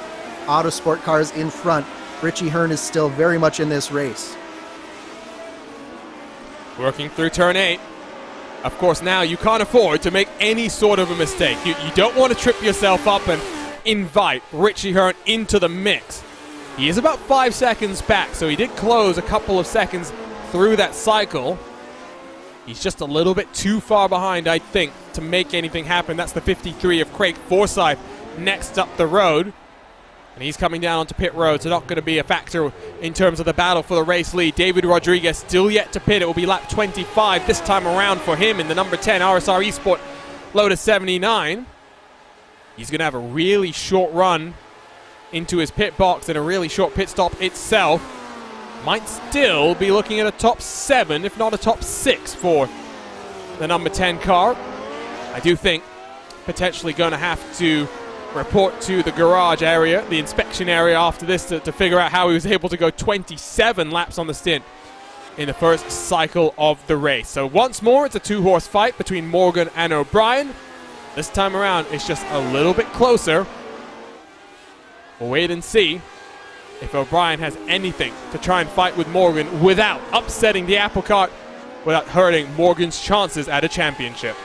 Autosport cars in front. Richie Hearn is still very much in this race. Working through turn 8. Of course, now you can't afford to make any sort of a mistake. You don't want to trip yourself up and invite Richie Hearn into the mix. He is about 5 seconds back, so he did close a couple of seconds through that cycle. He's just a little bit too far behind, I think, to make anything happen. That's the 53 of Craig Forsyth next up the road. And he's coming down onto pit road, so not going to be a factor in terms of the battle for the race lead. David Rodriguez still yet to pit. It will be lap 25 this time around for him in the number 10 RSR Esports Lotus 79. He's going to have a really short run into his pit box and a really short pit stop itself. Might still be looking at a top 7, if not a top 6 for the number 10 car. I do think potentially going to have to report to the garage area, the inspection area after this to figure out how he was able to go 27 laps on the stint in the first cycle of the race. So once more, it's a 2-horse fight between Morgan and O'Brien. This time around, it's just a little bit closer. We'll wait and see if O'Brien has anything to try and fight with Morgan without upsetting the apple cart, without hurting Morgan's chances at a championship.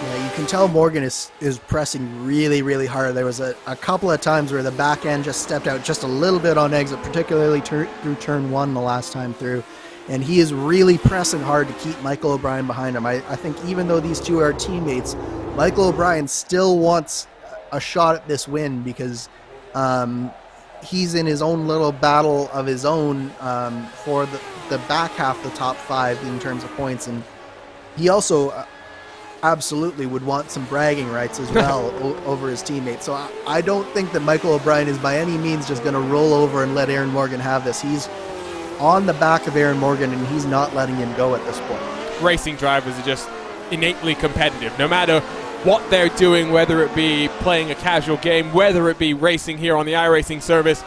Yeah, you can tell Morgan is pressing really, really hard. There was a couple of times where the back end just stepped out just a little bit on exit, particularly through turn 1 the last time through. And he is really pressing hard to keep Michael O'Brien behind him. I think even though these two are teammates, Michael O'Brien still wants a shot at this win because he's in his own little battle of his own for the back half of the top 5 in terms of points. And he also absolutely would want some bragging rights as well over his teammates. So I don't think that Michael O'Brien is by any means just going to roll over and let Aaron Morgan have this. He's on the back of Aaron Morgan, and he's not letting him go at this point. Racing drivers are just innately competitive. No matter what they're doing, whether it be playing a casual game, whether it be racing here on the iRacing service,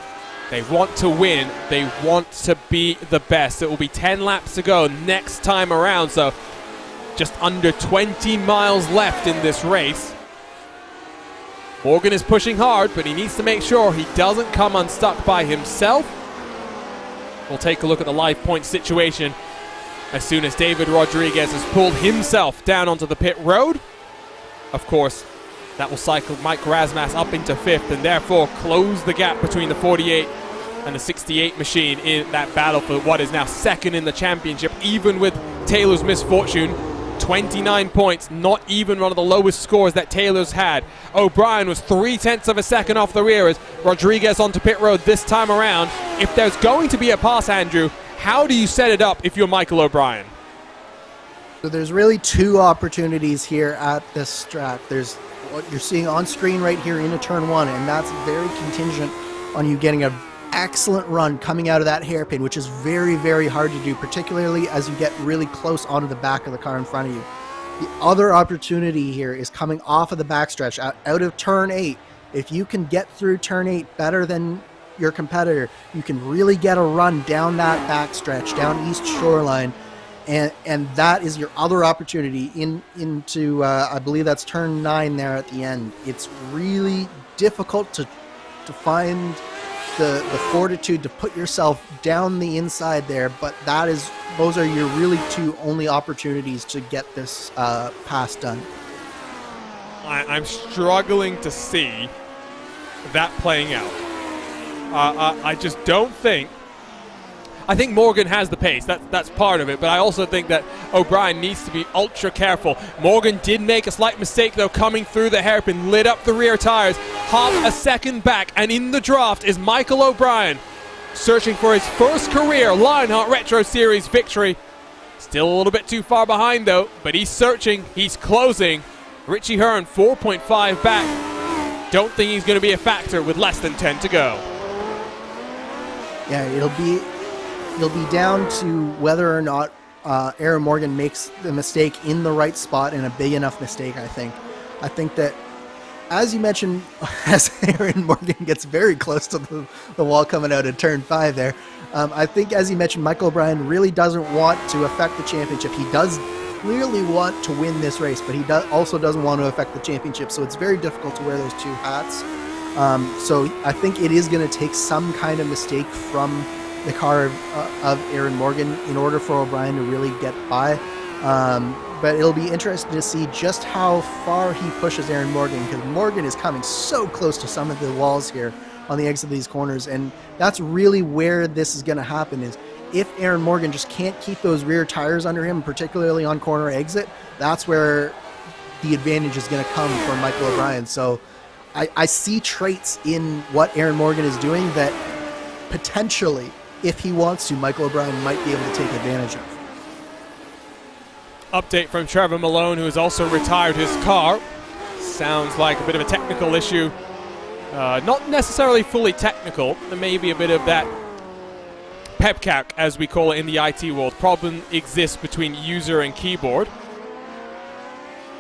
they want to win. They want to be the best. It will be 10 laps to go next time around, so just under 20 miles left in this race. Morgan is pushing hard, but he needs to make sure he doesn't come unstuck by himself. We'll take a look at the live point situation as soon as David Rodriguez has pulled himself down onto the pit road. Of course, that will cycle Mike Razmas up into 5th and therefore close the gap between the 48 and the 68 machine in that battle for what is now 2nd in the championship, even with Taylor's misfortune. 29 points, not even one of the lowest scores that Taylor's had. O'Brien was 0.3 of a second off the rear as Rodriguez onto pit road this time around. If there's going to be a pass, Andrew, how do you set it up if you're Michael O'Brien? So there's really 2 opportunities here at this track. There's what you're seeing on screen right here into turn 1, and that's very contingent on you getting an excellent run coming out of that hairpin, which is very, very hard to do, particularly as you get really close onto the back of the car in front of you. The other opportunity here is coming off of the backstretch out of turn 8. If you can get through turn 8 better than your competitor, you can really get a run down that backstretch, down East Shoreline, and that is your other opportunity into I believe that's turn 9 there at the end. It's really difficult to find the fortitude to put yourself down the inside there, but those are your really 2 only opportunities to get this pass done. I'm struggling to see that playing out. I just don't think. I think Morgan has the pace. That's part of it, but I also think that O'Brien needs to be ultra careful. Morgan did make a slight mistake, though, coming through the hairpin, lit up the rear tires, half a second back, and in the draft is Michael O'Brien, searching for his first career Lionheart Retro Series victory. Still a little bit too far behind, though, but he's searching, he's closing. Richie Hearn, 4.5 back. Don't think he's going to be a factor with less than 10 to go. Yeah, it'll be down to whether or not Aaron Morgan makes the mistake in the right spot, and a big enough mistake, I think. I think that, as you mentioned, as Aaron Morgan gets very close to the wall coming out of turn 5 there, I think, as you mentioned, Michael O'Brien really doesn't want to affect the championship. He does clearly want to win this race, but he also doesn't want to affect the championship, so it's very difficult to wear those 2 hats. So I think it is going to take some kind of mistake from the car of Aaron Morgan in order for O'Brien to really get by. but it'll be interesting to see just how far he pushes Aaron Morgan, because Morgan is coming so close to some of the walls here on the exit of these corners, and that's really where this is going to happen. Is if Aaron Morgan just can't keep those rear tires under him, particularly on corner exit, that's where the advantage is going to come for Michael O'Brien. So I see traits in what Aaron Morgan is doing that potentially, if he wants to, Michael O'Brien might be able to take advantage of. Update from Trevor Malone, who has also retired his car. Sounds like a bit of a technical issue. Not necessarily fully technical. There may be a bit of that pepcac, as we call it in the IT world. Problem exists between user and keyboard.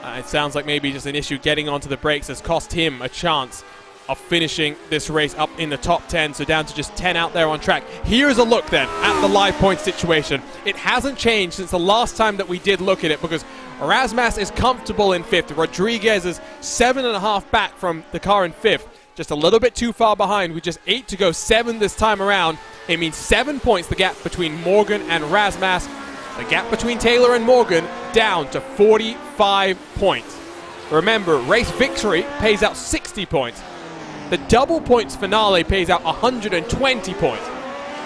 It sounds like maybe just an issue getting onto the brakes has cost him a chance of finishing this race up in the top 10, so down to just 10 out there on track. Here's a look then at the live point situation. It hasn't changed since the last time that we did look at it, because Razmas is comfortable in 5th. Rodriguez is 7.5 back from the car in 5th. Just a little bit too far behind. With just 8 to go, 7 this time around. It means 7 points, the gap between Morgan and Razmas. The gap between Taylor and Morgan down to 45 points. Remember, race victory pays out 60 points. The double points finale pays out 120 points.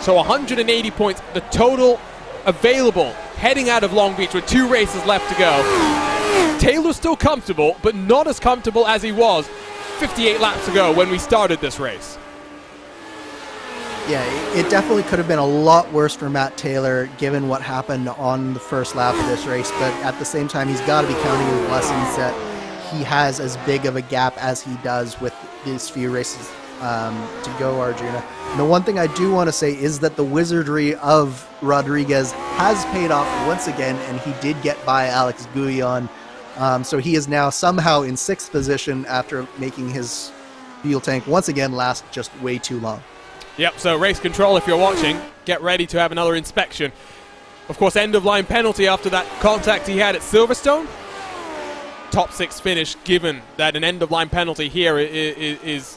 So 180 points, the total available heading out of Long Beach with 2 races left to go. Taylor's still comfortable, but not as comfortable as he was 58 laps ago when we started this race. Yeah, it definitely could have been a lot worse for Matt Taylor given what happened on the first lap of this race, but at the same time, he's got to be counting his blessings that he has as big of a gap as he does with these few races to go, Arjuna. And the one thing I do want to say is that the wizardry of Rodriguez has paid off once again, and he did get by Alex Guillon. So he is now somehow in 6th position after making his fuel tank once again last just way too long. Yep, so race control, if you're watching, get ready to have another inspection. Of course, end-of-line penalty after that contact he had at Silverstone. Top 6 finish, given that an end-of-line penalty here is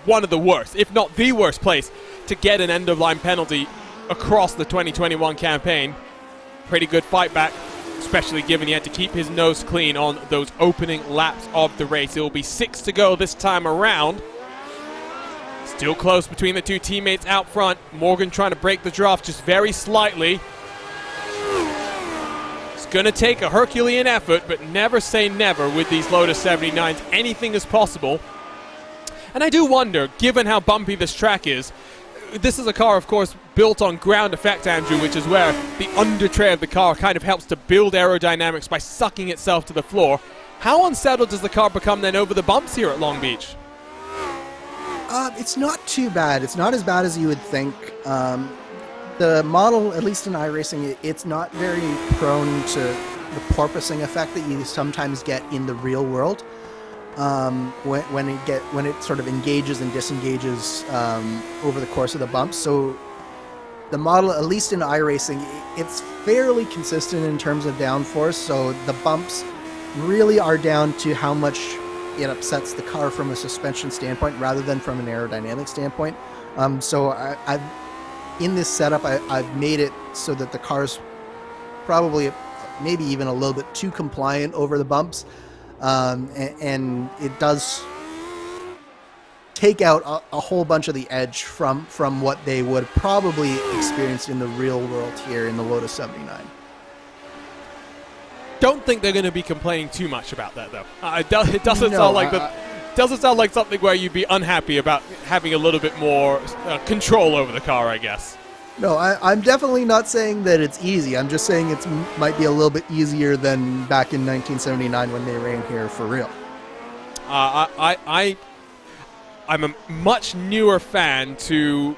one of the worst, if not the worst place to get an end-of-line penalty across the 2021 campaign. Pretty good fight back, especially given he had to keep his nose clean on those opening laps of the race. It will be 6 to go this time around. Still close between the 2 teammates out front. Morgan trying to break the draft just very slightly. It's going to take a Herculean effort, but never say never with these Lotus 79s. Anything is possible. And I do wonder, given how bumpy this track is, this is a car, of course, built on ground effect, Andrew, which is where the under tray of the car kind of helps to build aerodynamics by sucking itself to the floor. How unsettled does the car become then over the bumps here at Long Beach? It's not too bad. It's not as bad as you would think. The model, at least in iRacing, it's not very prone to the porpoising effect that you sometimes get in the real world when it sort of engages and disengages over the course of the bumps. So the model, at least in iRacing, it's fairly consistent in terms of downforce. So the bumps really are down to how much it upsets the car from a suspension standpoint rather than from an aerodynamic standpoint. So I've in this setup, I've made it so that the car's probably maybe even a little bit too compliant over the bumps, and it does take out a whole bunch of the edge from what they would probably experience in the real world here in the Lotus 79. Don't think they're going to be complaining too much about that, though. It doesn't sound like doesn't sound like something where you'd be unhappy about having a little bit more control over the car, I guess. No, I'm definitely not saying that it's easy. I'm just saying it might be a little bit easier than back in 1979 when they ran here for real. I'm a much newer fan to,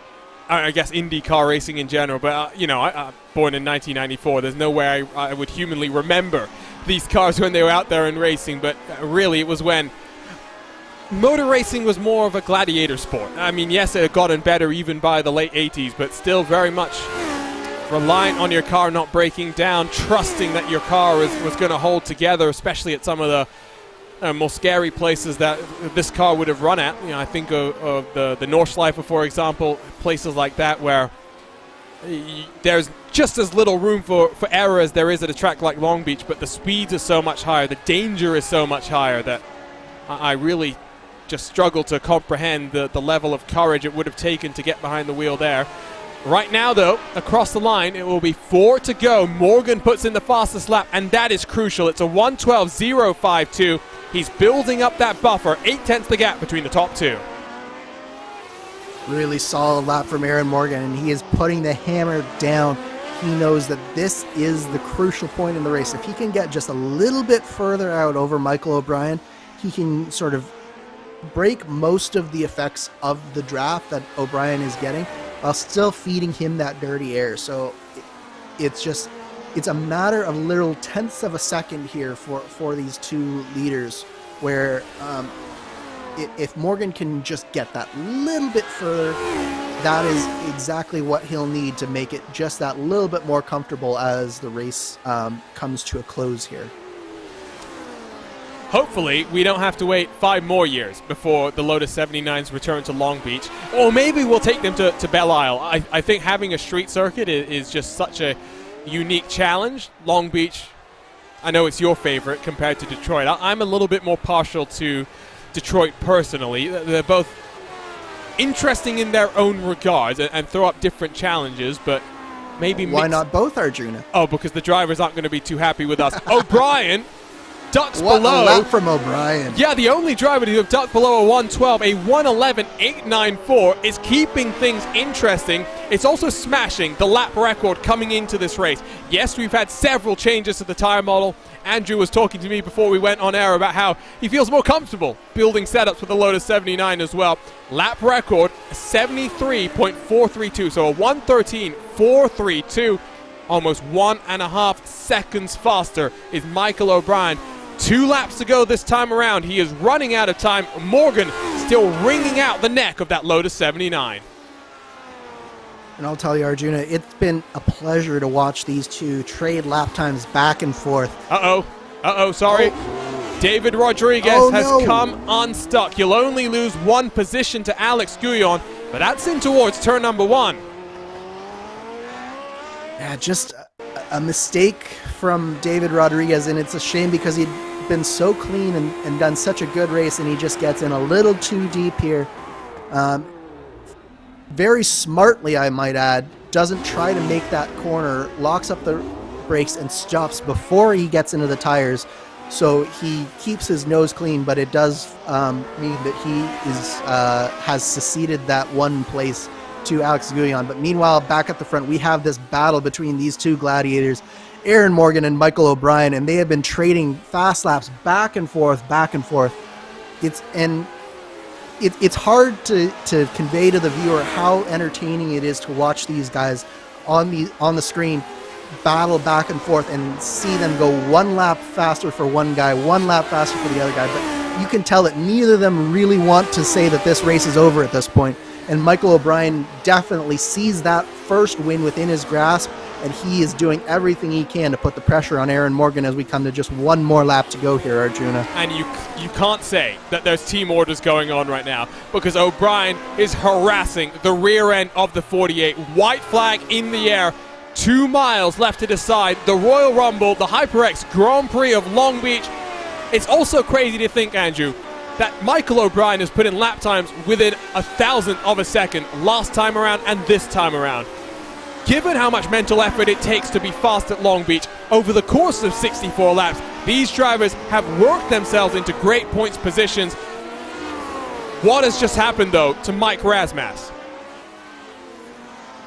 I guess, IndyCar racing in general, but, I'm born in 1994. There's no way I would humanly remember these cars when they were out there and racing, but really it was when motor racing was more of a gladiator sport. I mean, yes, it had gotten better even by the late 80s, but still very much reliant on your car not breaking down, trusting that your car was going to hold together, especially at some of the more scary places that this car would have run at. I think of the Nordschleife, for example, places like that where there's just as little room for error as there is at a track like Long Beach, but the speeds are so much higher, the danger is so much higher that I really just struggle to comprehend the level of courage it would have taken to get behind the wheel there. Right now, though, across the line, it will be 4 to go. Morgan puts in the fastest lap, and that is crucial. It's a 1:12.052. He's building up that buffer, 8/10 the gap between the top two. Really solid lap from Aaron Morgan, and he is putting the hammer down. He knows that this is the crucial point in the race. If he can get just a little bit further out over Michael O'Brien, he can sort of break most of the effects of the draft that O'Brien is getting while still feeding him that dirty air. So it's a matter of literal tenths of a second here for these two leaders, where if Morgan can just get that little bit further, that is exactly what he'll need to make it just that little bit more comfortable as the race comes to a close here. Hopefully, we don't have to wait 5 more years before the Lotus 79s return to Long Beach. Or maybe we'll take them to Belle Isle. I think having a street circuit is just such a unique challenge. Long Beach, I know it's your favorite compared to Detroit. I'm a little bit more partial to Detroit personally. They're both interesting in their own regards and throw up different challenges, but maybe why not both, Arjuna? Oh, because the drivers aren't going to be too happy with us. O'Brien ducks what below. A lap from O'Brien. Yeah, the only driver to have ducked below a 1:12, a 1:11.894 is keeping things interesting. It's also smashing the lap record coming into this race. Yes, we've had several changes to the tire model. Andrew was talking to me before we went on air about how he feels more comfortable building setups with the Lotus 79 as well. Lap record 73.432, so a 1:13.432, almost 1.5 seconds faster is Michael O'Brien. 2 laps to go this time around. He is running out of time. Morgan still wringing out the neck of that Lotus 79. And I'll tell you, Arjuna, it's been a pleasure to watch these two trade lap times back and forth. Sorry. David Rodriguez has come unstuck. He'll only lose 1 position to Alex Guyon, but that's in towards turn number 1. Yeah, just a mistake from David Rodriguez, and it's a shame because he'd been so clean and done such a good race, and he just gets in a little too deep here. Very smartly, I might add, doesn't try to make that corner, locks up the brakes and stops before he gets into the tires. So he keeps his nose clean, but it does mean that he has seceded that 1 place to Alex Guyon. But meanwhile, back at the front, we have this battle between these two gladiators, Aaron Morgan and Michael O'Brien, and they have been trading fast laps back and forth. It's hard to convey to the viewer how entertaining it is to watch these guys on the screen battle back and forth and see them go 1 lap faster for one guy, 1 lap faster for the other guy. But you can tell that neither of them really want to say that this race is over at this point. And Michael O'Brien definitely sees that first win within his grasp, and he is doing everything he can to put the pressure on Aaron Morgan as we come to just 1 more lap to go here, Arjuna. And you can't say that there's team orders going on right now, because O'Brien is harassing the rear end of the 48. White flag in the air. 2 miles left to decide the Royal Rumble, the HyperX Grand Prix of Long Beach. It's also crazy to think, Andrew, that Michael O'Brien has put in lap times within 1,000th of a second last time around and this time around. Given how much mental effort it takes to be fast at Long Beach, over the course of 64 laps, these drivers have worked themselves into great points positions. What has just happened, though, to Mike Rasmussen?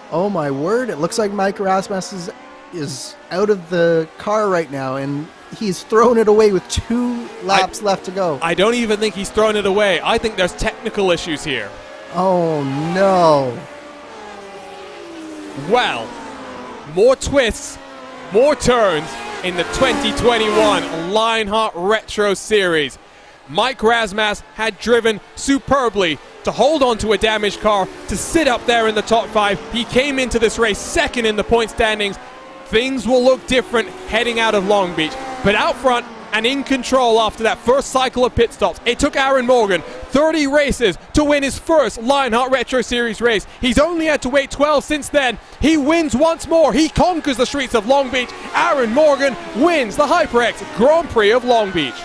Oh my word, it looks like Mike Rasmussen is out of the car right now, and he's thrown it away with 2 laps left to go. I don't even think he's thrown it away. I think there's technical issues here. Oh no. Well, more twists, more turns in the 2021 Lionheart Retro Series. Mike Rasmussen had driven superbly to hold on to a damaged car, to sit up there in the top 5. He came into this race second in the point standings. Things will look different heading out of Long Beach. But out front, and in control after that first cycle of pit stops. It took Aaron Morgan 30 races to win his first Lionheart Retro Series race. He's only had to wait 12 since then. He wins once more. He conquers the streets of Long Beach. Aaron Morgan wins the HyperX Grand Prix of Long Beach.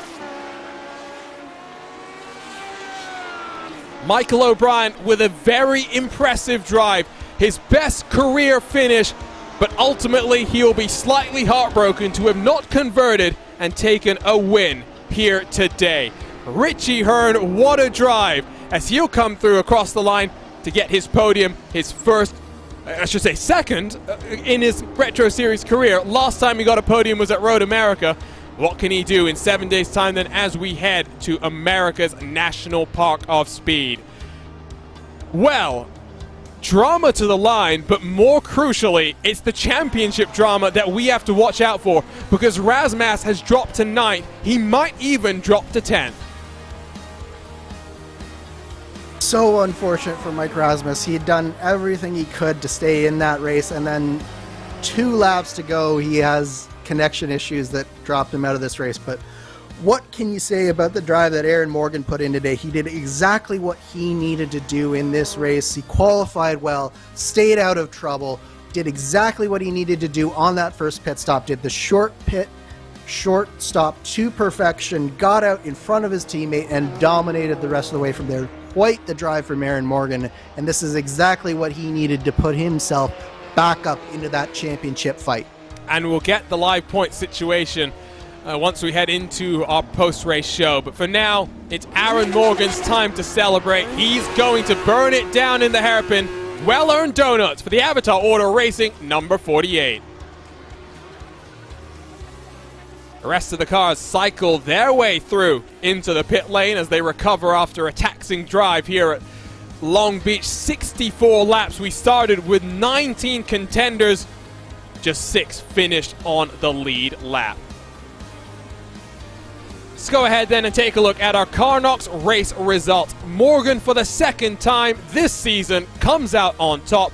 Michael O'Brien with a very impressive drive. His best career finish, but ultimately he'll be slightly heartbroken to have not converted and taken a win here today. Richie Hearn, what a drive, as he'll come through across the line to get his podium, his first, I should say second, in his Retro Series career. Last time he got a podium was at Road America. What can he do in 7 days' time then as we head to America's National Park of Speed? Well, drama to the line, but more crucially, it's the championship drama that we have to watch out for, because Razmas has dropped to 9th. He might even drop to 10th. So unfortunate for Mike Rasmus. He had done everything he could to stay in that race, and then 2 laps to go, he has connection issues that dropped him out of this race. But what can you say about the drive that Aaron Morgan put in today? He did exactly what he needed to do in this race. He qualified well, stayed out of trouble, did exactly what he needed to do on that first pit stop, did the short stop to perfection, got out in front of his teammate and dominated the rest of the way from there. Quite the drive from Aaron Morgan, and this is exactly what he needed to put himself back up into that championship fight. And we'll get the live point situation once we head into our post-race show. But for now, it's Aaron Morgan's time to celebrate. He's going to burn it down in the hairpin. Well-earned donuts for the Avatar Order Racing number 48. The rest of the cars cycle their way through into the pit lane as they recover after a taxing drive here at Long Beach. 64 laps. We started with 19 contenders. Just 6 finished on the lead lap. Let's go ahead then and take a look at our Carnox race results. Morgan, for the second time this season, comes out on top.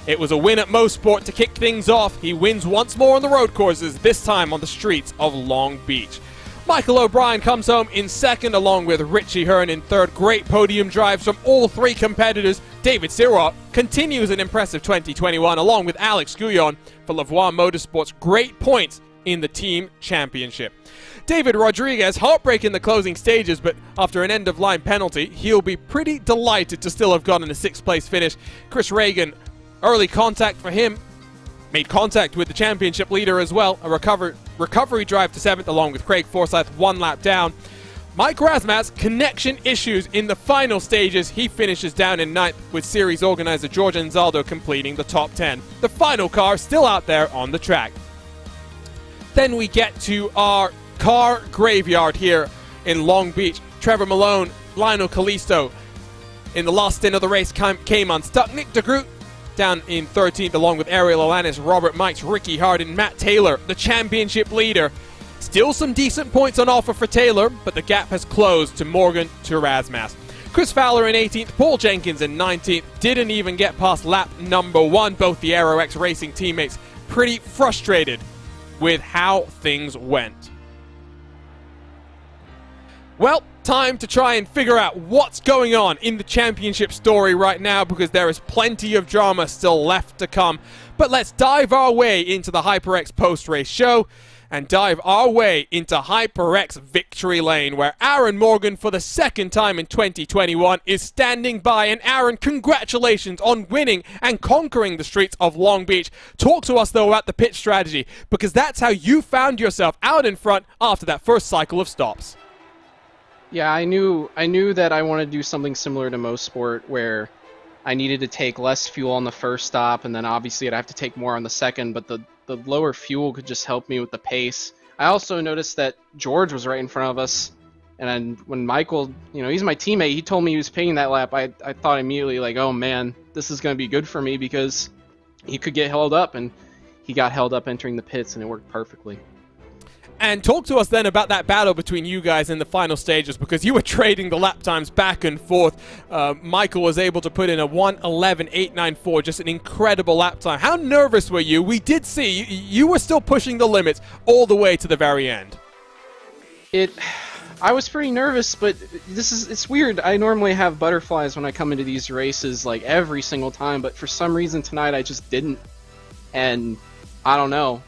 It was a win at Mosport to kick things off. He wins once more on the road courses, this time on the streets of Long Beach. Michael O'Brien comes home in second, along with Richie Hearn in third. Great podium drives from all 3 competitors. David Sirois continues an impressive 2021, along with Alex Guyon for Lavoie Motorsports. Great points in the team championship. David Rodriguez, heartbreak in the closing stages, but after an end-of-line penalty, he'll be pretty delighted to still have gotten a 6th place finish. Chris Reagan, early contact for him, made contact with the championship leader as well. A recovery drive to 7th, along with Craig Forsyth 1 lap down. Mike Razmas, connection issues in the final stages. He finishes down in 9th, with series organizer George Anzaldo completing the top 10. The final car still out there on the track. Then we get to our car graveyard here in Long Beach. Trevor Malone, Lionel Callisto in the last stint of the race came unstuck. Nick DeGroot down in 13th, along with Ariel Alanis, Robert Mikes, Ricky Hardin, Matt Taylor, the championship leader. Still some decent points on offer for Taylor, but the gap has closed to Morgan to Razmas. Chris Fowler in 18th, Paul Jenkins in 19th, didn't even get past lap number 1. Both the HyperX Racing teammates pretty frustrated with how things went. Well, time to try and figure out what's going on in the championship story right now, because there is plenty of drama still left to come. But let's dive our way into the HyperX post-race show and dive our way into HyperX Victory Lane, where Aaron Morgan, for the second time in 2021, is standing by. And Aaron, congratulations on winning and conquering the streets of Long Beach. Talk to us, though, about the pit strategy, because that's how you found yourself out in front after that first cycle of stops. Yeah, I knew that I wanted to do something similar to Mosport, where I needed to take less fuel on the first stop, and then obviously I'd have to take more on the second, but the lower fuel could just help me with the pace. I also noticed that George was right in front of us, and when Michael, he's my teammate, he told me he was paying that lap, I thought immediately, like, oh man, this is going to be good for me, because he could get held up, and he got held up entering the pits, and it worked perfectly. And talk to us then about that battle between you guys in the final stages, because you were trading the lap times back and forth. Michael was able to put in a 1:11.894, just an incredible lap time. How nervous were you? We did see you were still pushing the limits all the way to the very end. I was pretty nervous, but it's weird. I normally have butterflies when I come into these races, like every single time, but for some reason tonight I just didn't. And I don't know.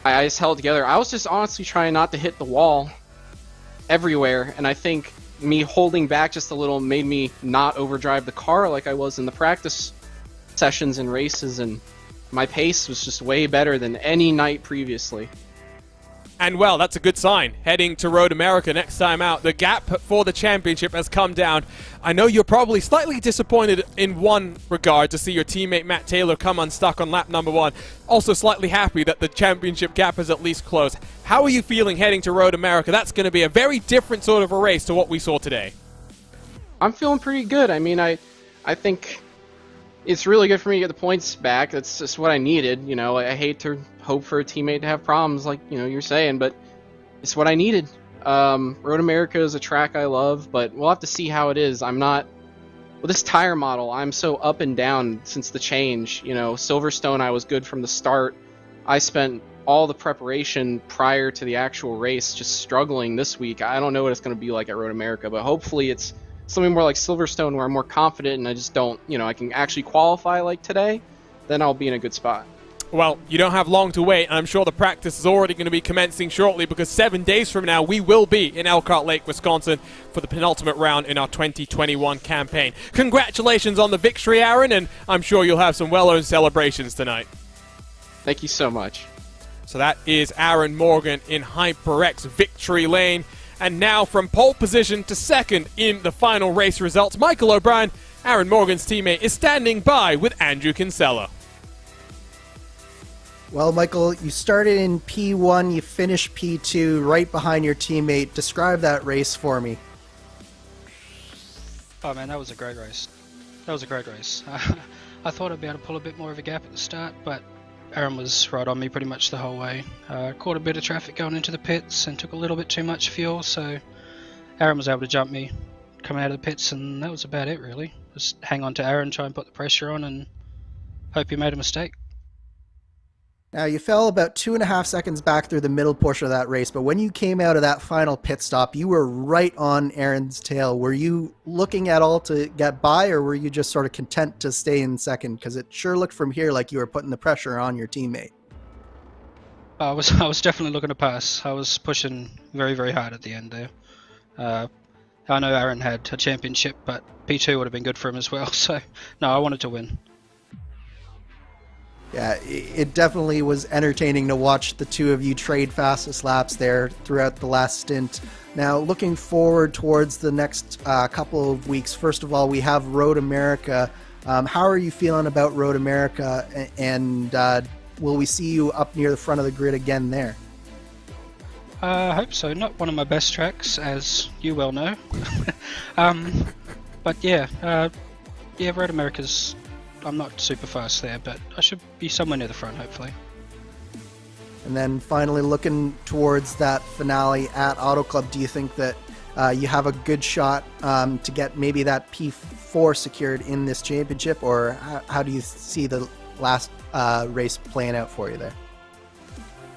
I just held together. I was just honestly trying not to hit the wall everywhere, and I think me holding back just a little made me not overdrive the car like I was in the practice sessions and races, and my pace was just way better than any night previously. And well, that's a good sign. Heading to Road America next time out, the gap for the championship has come down. I know you're probably slightly disappointed in one regard to see your teammate Matt Taylor come unstuck on lap number 1. Also slightly happy that the championship gap is at least closed. How are you feeling heading to Road America? That's going to be a very different sort of a race to what we saw today. I'm feeling pretty good. I mean, I think it's really good for me to get the points back. That's just what I needed. You know, I hate to hope for a teammate to have problems like, you know, you're saying, but it's what I needed. Road America is a track I love, but we'll have to see how it is. I'm not, with this tire model, I'm so up and down since the change. You know, Silverstone, I was good from the start. I spent all the preparation prior to the actual race just struggling this week. I don't know what it's going to be like at Road America, but hopefully it's something more like Silverstone where I'm more confident and I just don't, you know, I can actually qualify like today, then I'll be in a good spot. Well, you don't have long to wait, and I'm sure the practice is already going to be commencing shortly because 7 days from now we will be in Elkhart Lake, Wisconsin for the penultimate round in our 2021 campaign. Congratulations on the victory, Aaron, and I'm sure you'll have some well-earned celebrations tonight. Thank you so much. So that is Aaron Morgan in HyperX victory lane. And now from pole position to second in the final race results, Michael O'Brien, Aaron Morgan's teammate, is standing by with Andrew Kinsella. Well, Michael, you started in P1, you finished P2, right behind your teammate. Describe that race for me. Oh man, that was a great race. I thought I'd be able to pull a bit more of a gap at the start, but Aaron was right on me pretty much the whole way. Caught a bit of traffic going into the pits and took a little bit too much fuel, so Aaron was able to jump me coming out of the pits, and that was about it really. Just hang on to Aaron, try and put the pressure on, and hope he made a mistake. Now, you fell about 2.5 seconds back through the middle portion of that race, but when you came out of that final pit stop, you were right on Aaron's tail. Were you looking at all to get by, or were you just sort of content to stay in second? Because it sure looked from here like you were putting the pressure on your teammate. I was definitely looking to pass. I was pushing very, very hard at the end there. I know Aaron had a championship, but P2 would have been good for him as well, so no, I wanted to win. Yeah, it definitely was entertaining to watch the two of you trade fastest laps there throughout the last stint. Now, looking forward towards the next couple of weeks, first of all, we have Road America. How are you feeling about Road America, and will we see you up near the front of the grid again there? I hope so. Not one of my best tracks, as you well know. But yeah, Road America's... I'm not super fast there, but I should be somewhere near the front, hopefully. And then finally, looking towards that finale at Auto Club, do you think that you have a good shot to get maybe that P4 secured in this championship, or how do you see the last race playing out for you there?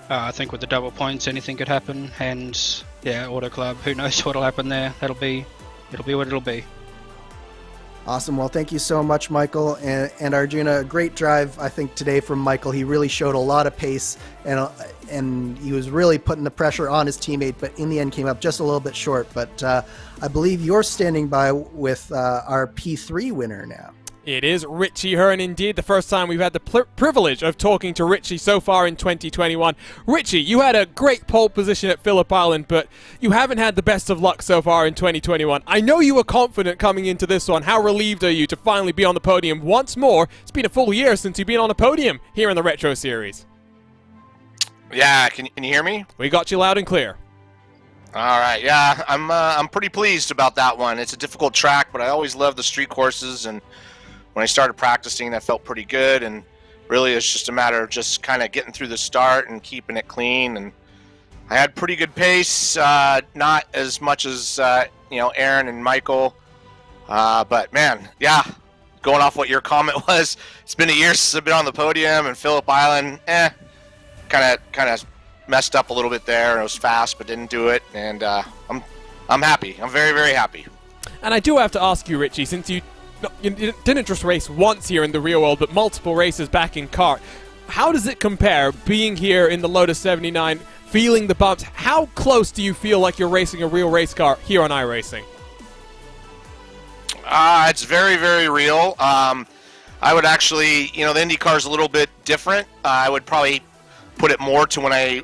I think with the double points, anything could happen, and yeah, Auto Club, who knows what'll happen there. It'll be what it'll be. Awesome. Well, thank you so much, Michael and Arjuna. Great drive, I think, today from Michael. He really showed a lot of pace, and he was really putting the pressure on his teammate, but in the end came up just a little bit short. But I believe you're standing by with our P3 winner now. It is Richie Hearn indeed. The first time we've had the privilege of talking to Richie so far in 2021. Richie, you had a great pole position at Phillip Island, but you haven't had the best of luck so far in 2021. I know you were confident coming into this one. How relieved are you to finally be on the podium once more? It's been a full year since you've been on a podium here in the Retro Series. Yeah, can you hear me? We got you loud and clear. All right, yeah, I'm pretty pleased about that one. It's a difficult track, but I always love the street courses, and when I started practicing, that felt pretty good, and really it's just a matter of just kind of getting through the start and keeping it clean. And I had pretty good pace, not as much as Aaron and Michael, but man, yeah, going off what your comment was, it's been a year since I've been on the podium, and Phillip Island, kind of messed up a little bit there, and it was fast, but didn't do it. And I'm happy. I'm very, very happy. And I do have to ask you, Richie, since you didn't just race once here in the real world, but multiple races back in kart, how does it compare being here in the Lotus 79, feeling the bumps? How close do you feel like you're racing a real race car here on iRacing? It's very, very real. I would actually, the IndyCar is a little bit different. I would probably put it more to when I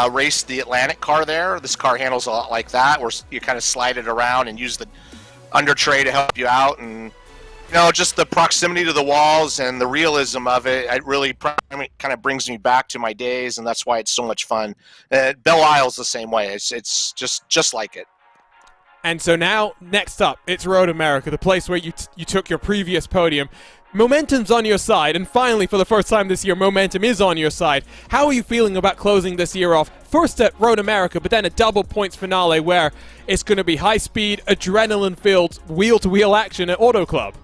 raced the Atlantic car there. This car handles a lot like that, where you kind of slide it around and use the under tray to help you out. And, just the proximity to the walls and the realism of it, it really kind of brings me back to my days, and that's why it's so much fun. Belle Isle's the same way. It's just like it. And so now, next up, it's Road America, the place where you took your previous podium. Momentum's on your side, and finally, for the first time this year, momentum is on your side. How are you feeling about closing this year off? First at Road America, but then a double points finale where it's going to be high-speed, adrenaline-filled, wheel-to-wheel action at Auto Club.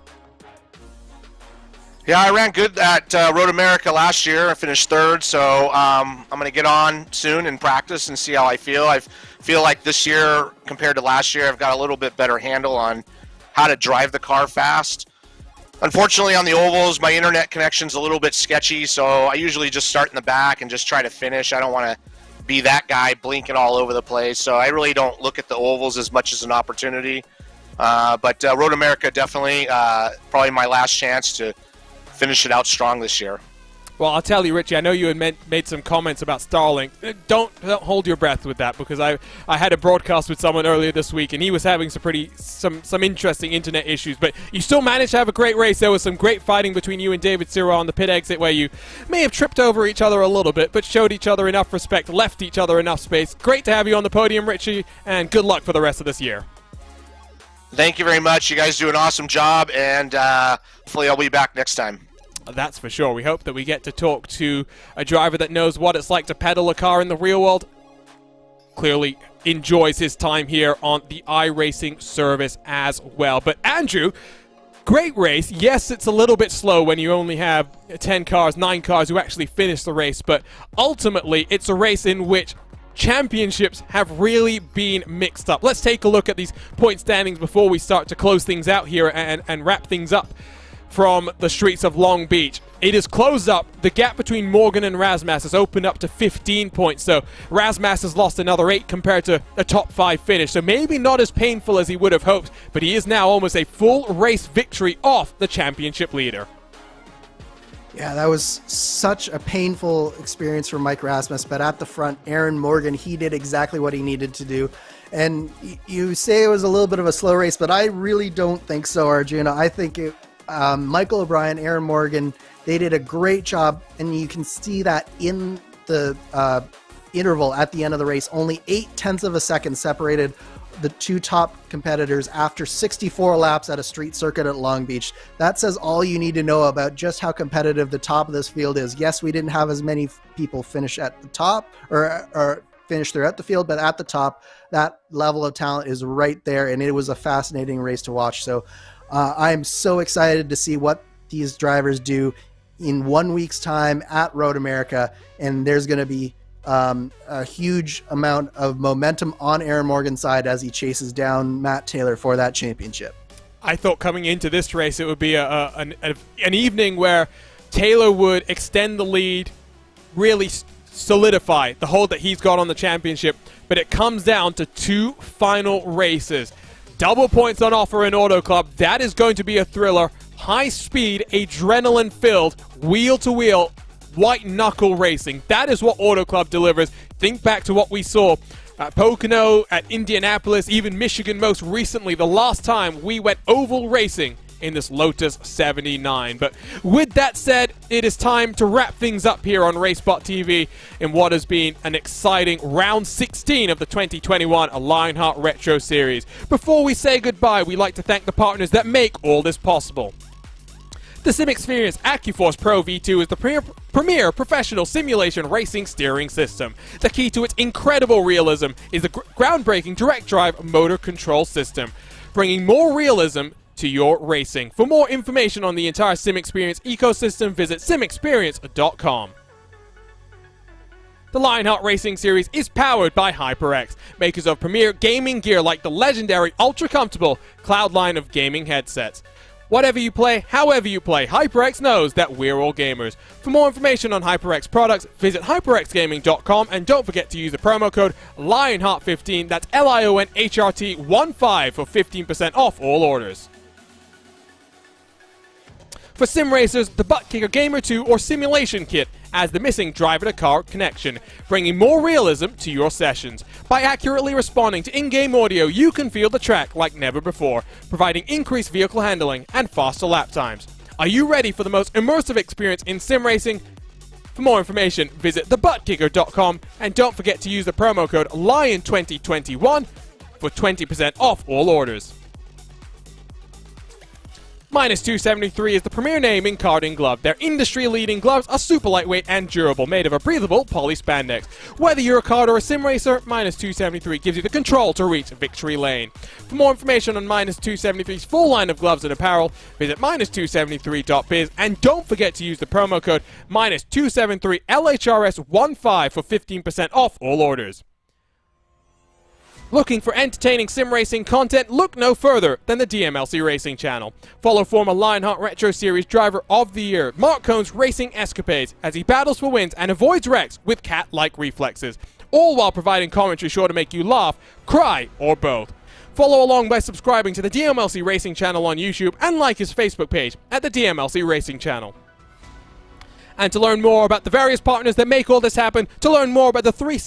Yeah, I ran good at Road America last year. I finished third, so I'm going to get on soon and practice and see how I feel. I feel like this year, compared to last year, I've got a little bit better handle on how to drive the car fast. Unfortunately, on the ovals, my internet connection's a little bit sketchy, so I usually just start in the back and just try to finish. I don't want to be that guy blinking all over the place, so I really don't look at the ovals as much as an opportunity. But Road America definitely probably my last chance to finish it out strong this year. Well, I'll tell you, Richie, I know you had made some comments about Starlink. Don't hold your breath with that, because I had a broadcast with someone earlier this week, and he was having some interesting internet issues. But you still managed to have a great race. There was some great fighting between you and David Sirra on the pit exit, where you may have tripped over each other a little bit, but showed each other enough respect, left each other enough space. Great to have you on the podium, Richie, and good luck for the rest of this year. Thank you very much. You guys do an awesome job, and hopefully I'll be back next time. That's for sure. We hope that we get to talk to a driver that knows what it's like to pedal a car in the real world. Clearly enjoys his time here on the iRacing service as well. But Andrew, great race. Yes, it's a little bit slow when you only have 10 cars, 9 cars who actually finish the race. But ultimately, it's a race in which championships have really been mixed up. Let's take a look at these point standings before we start to close things out here and wrap things up from the streets of Long Beach. It is closed up. The gap between Morgan and Razmas has opened up to 15 points. So Razmas has lost another 8 compared to a top 5 finish. So maybe not as painful as he would have hoped, but he is now almost a full race victory off the championship leader. Yeah, that was such a painful experience for Mike Rasmus, but at the front, Aaron Morgan, he did exactly what he needed to do. And you say it was a little bit of a slow race, but I really don't think so, Arjuna. I think Michael O'Brien, Aaron Morgan, they did a great job, and you can see that in the interval at the end of the race. Only 0.8 of a second separated the two top competitors after 64 laps at a street circuit at Long Beach. That says all you need to know about just how competitive the top of this field is. Yes, we didn't have as many people finish at the top or finish throughout the field, but at the top, that level of talent is right there, and it was a fascinating race to watch. So I'm so excited to see what these drivers do in 1 week's time at Road America, and there's going to be a huge amount of momentum on Aaron Morgan's side as he chases down Matt Taylor for that championship. I thought coming into this race it would be an evening where Taylor would extend the lead, really solidify the hold that he's got on the championship, but it comes down to 2 final races. Double points on offer in Auto Club. That is going to be a thriller. High speed, adrenaline filled, wheel to wheel, white knuckle racing. That is what Auto Club delivers. Think back to what we saw at Pocono, at Indianapolis, even Michigan most recently, the last time we went oval racing in this Lotus 79. But with that said, it is time to wrap things up here on RaceBot TV in what has been an exciting round 16 of the 2021 Lionheart Retro Series. Before we say goodbye, we'd like to thank the partners that make all this possible. The SimExperience AccuForce Pro V2 is the premier professional simulation racing steering system. The key to its incredible realism is the groundbreaking direct drive motor control system, bringing more realism to your racing. For more information on the entire SimExperience ecosystem, visit simexperience.com. The Lionheart Racing Series is powered by HyperX, makers of premier gaming gear like the legendary ultra-comfortable Cloud line of gaming headsets. Whatever you play, however you play, HyperX knows that we're all gamers. For more information on HyperX products, visit hyperxgaming.com and don't forget to use the promo code Lionheart15, that's LIONHRT15 for 15% off all orders. For sim racers, the Butt Kicker Gamer 2 or Simulation Kit adds the missing driver-to-car connection, bringing more realism to your sessions. By accurately responding to in-game audio, you can feel the track like never before, providing increased vehicle handling and faster lap times. Are you ready for the most immersive experience in sim racing? For more information, visit thebuttkicker.com and don't forget to use the promo code LION2021 for 20% off all orders. Minus 273 is the premier name in carding glove. Their industry-leading gloves are super lightweight and durable, made of a breathable poly spandex. Whether you're a card or a sim racer, Minus 273 gives you the control to reach victory lane. For more information on Minus 273's full line of gloves and apparel, visit minus273.biz and don't forget to use the promo code Minus 273 LHRS15 for 15% off all orders. Looking for entertaining sim racing content? Look no further than the DMLC Racing channel. Follow former Lionheart Retro Series Driver of the Year, Mark Cohn's racing escapades as he battles for wins and avoids wrecks with cat-like reflexes, all while providing commentary sure to make you laugh, cry, or both. Follow along by subscribing to the DMLC Racing channel on YouTube and like his Facebook page at the DMLC Racing channel. And to learn more about the various partners that make all this happen, to learn more about the three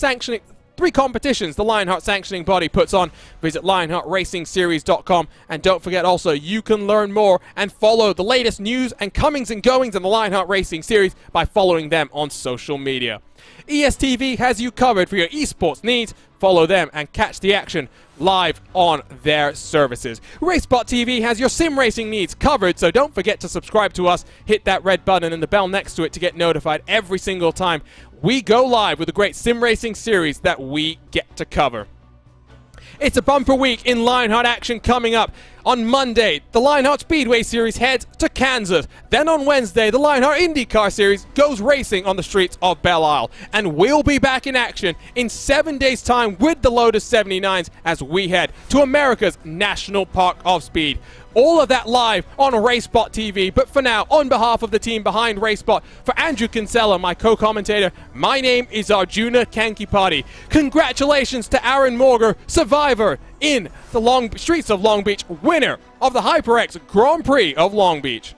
competitions the Lionheart sanctioning body puts on, visit LionheartRacingSeries.com, and don't forget also you can learn more and follow the latest news and comings and goings in the Lionheart Racing Series by following them on social media. ESTV has you covered for your esports needs. Follow them and catch the action live on their services. RaceBot TV has your sim racing needs covered, so don't forget to subscribe to us. Hit that red button and the bell next to it to get notified every single time we go live with a great sim racing series that we get to cover. It's a bumper week in Lionheart action coming up. On Monday, the Lionheart Speedway Series heads to Kansas. Then on Wednesday, the Lionheart IndyCar Series goes racing on the streets of Belle Isle. And we'll be back in action in 7 days' time with the Lotus 79s as we head to America's National Park of Speed. All of that live on RaceBot TV. But for now, on behalf of the team behind RaceBot, for Andrew Kinsella, my co-commentator, my name is Arjuna Kankipati. Congratulations to Aaron Morger, survivor in the streets of Long Beach, winner of the HyperX Grand Prix of Long Beach.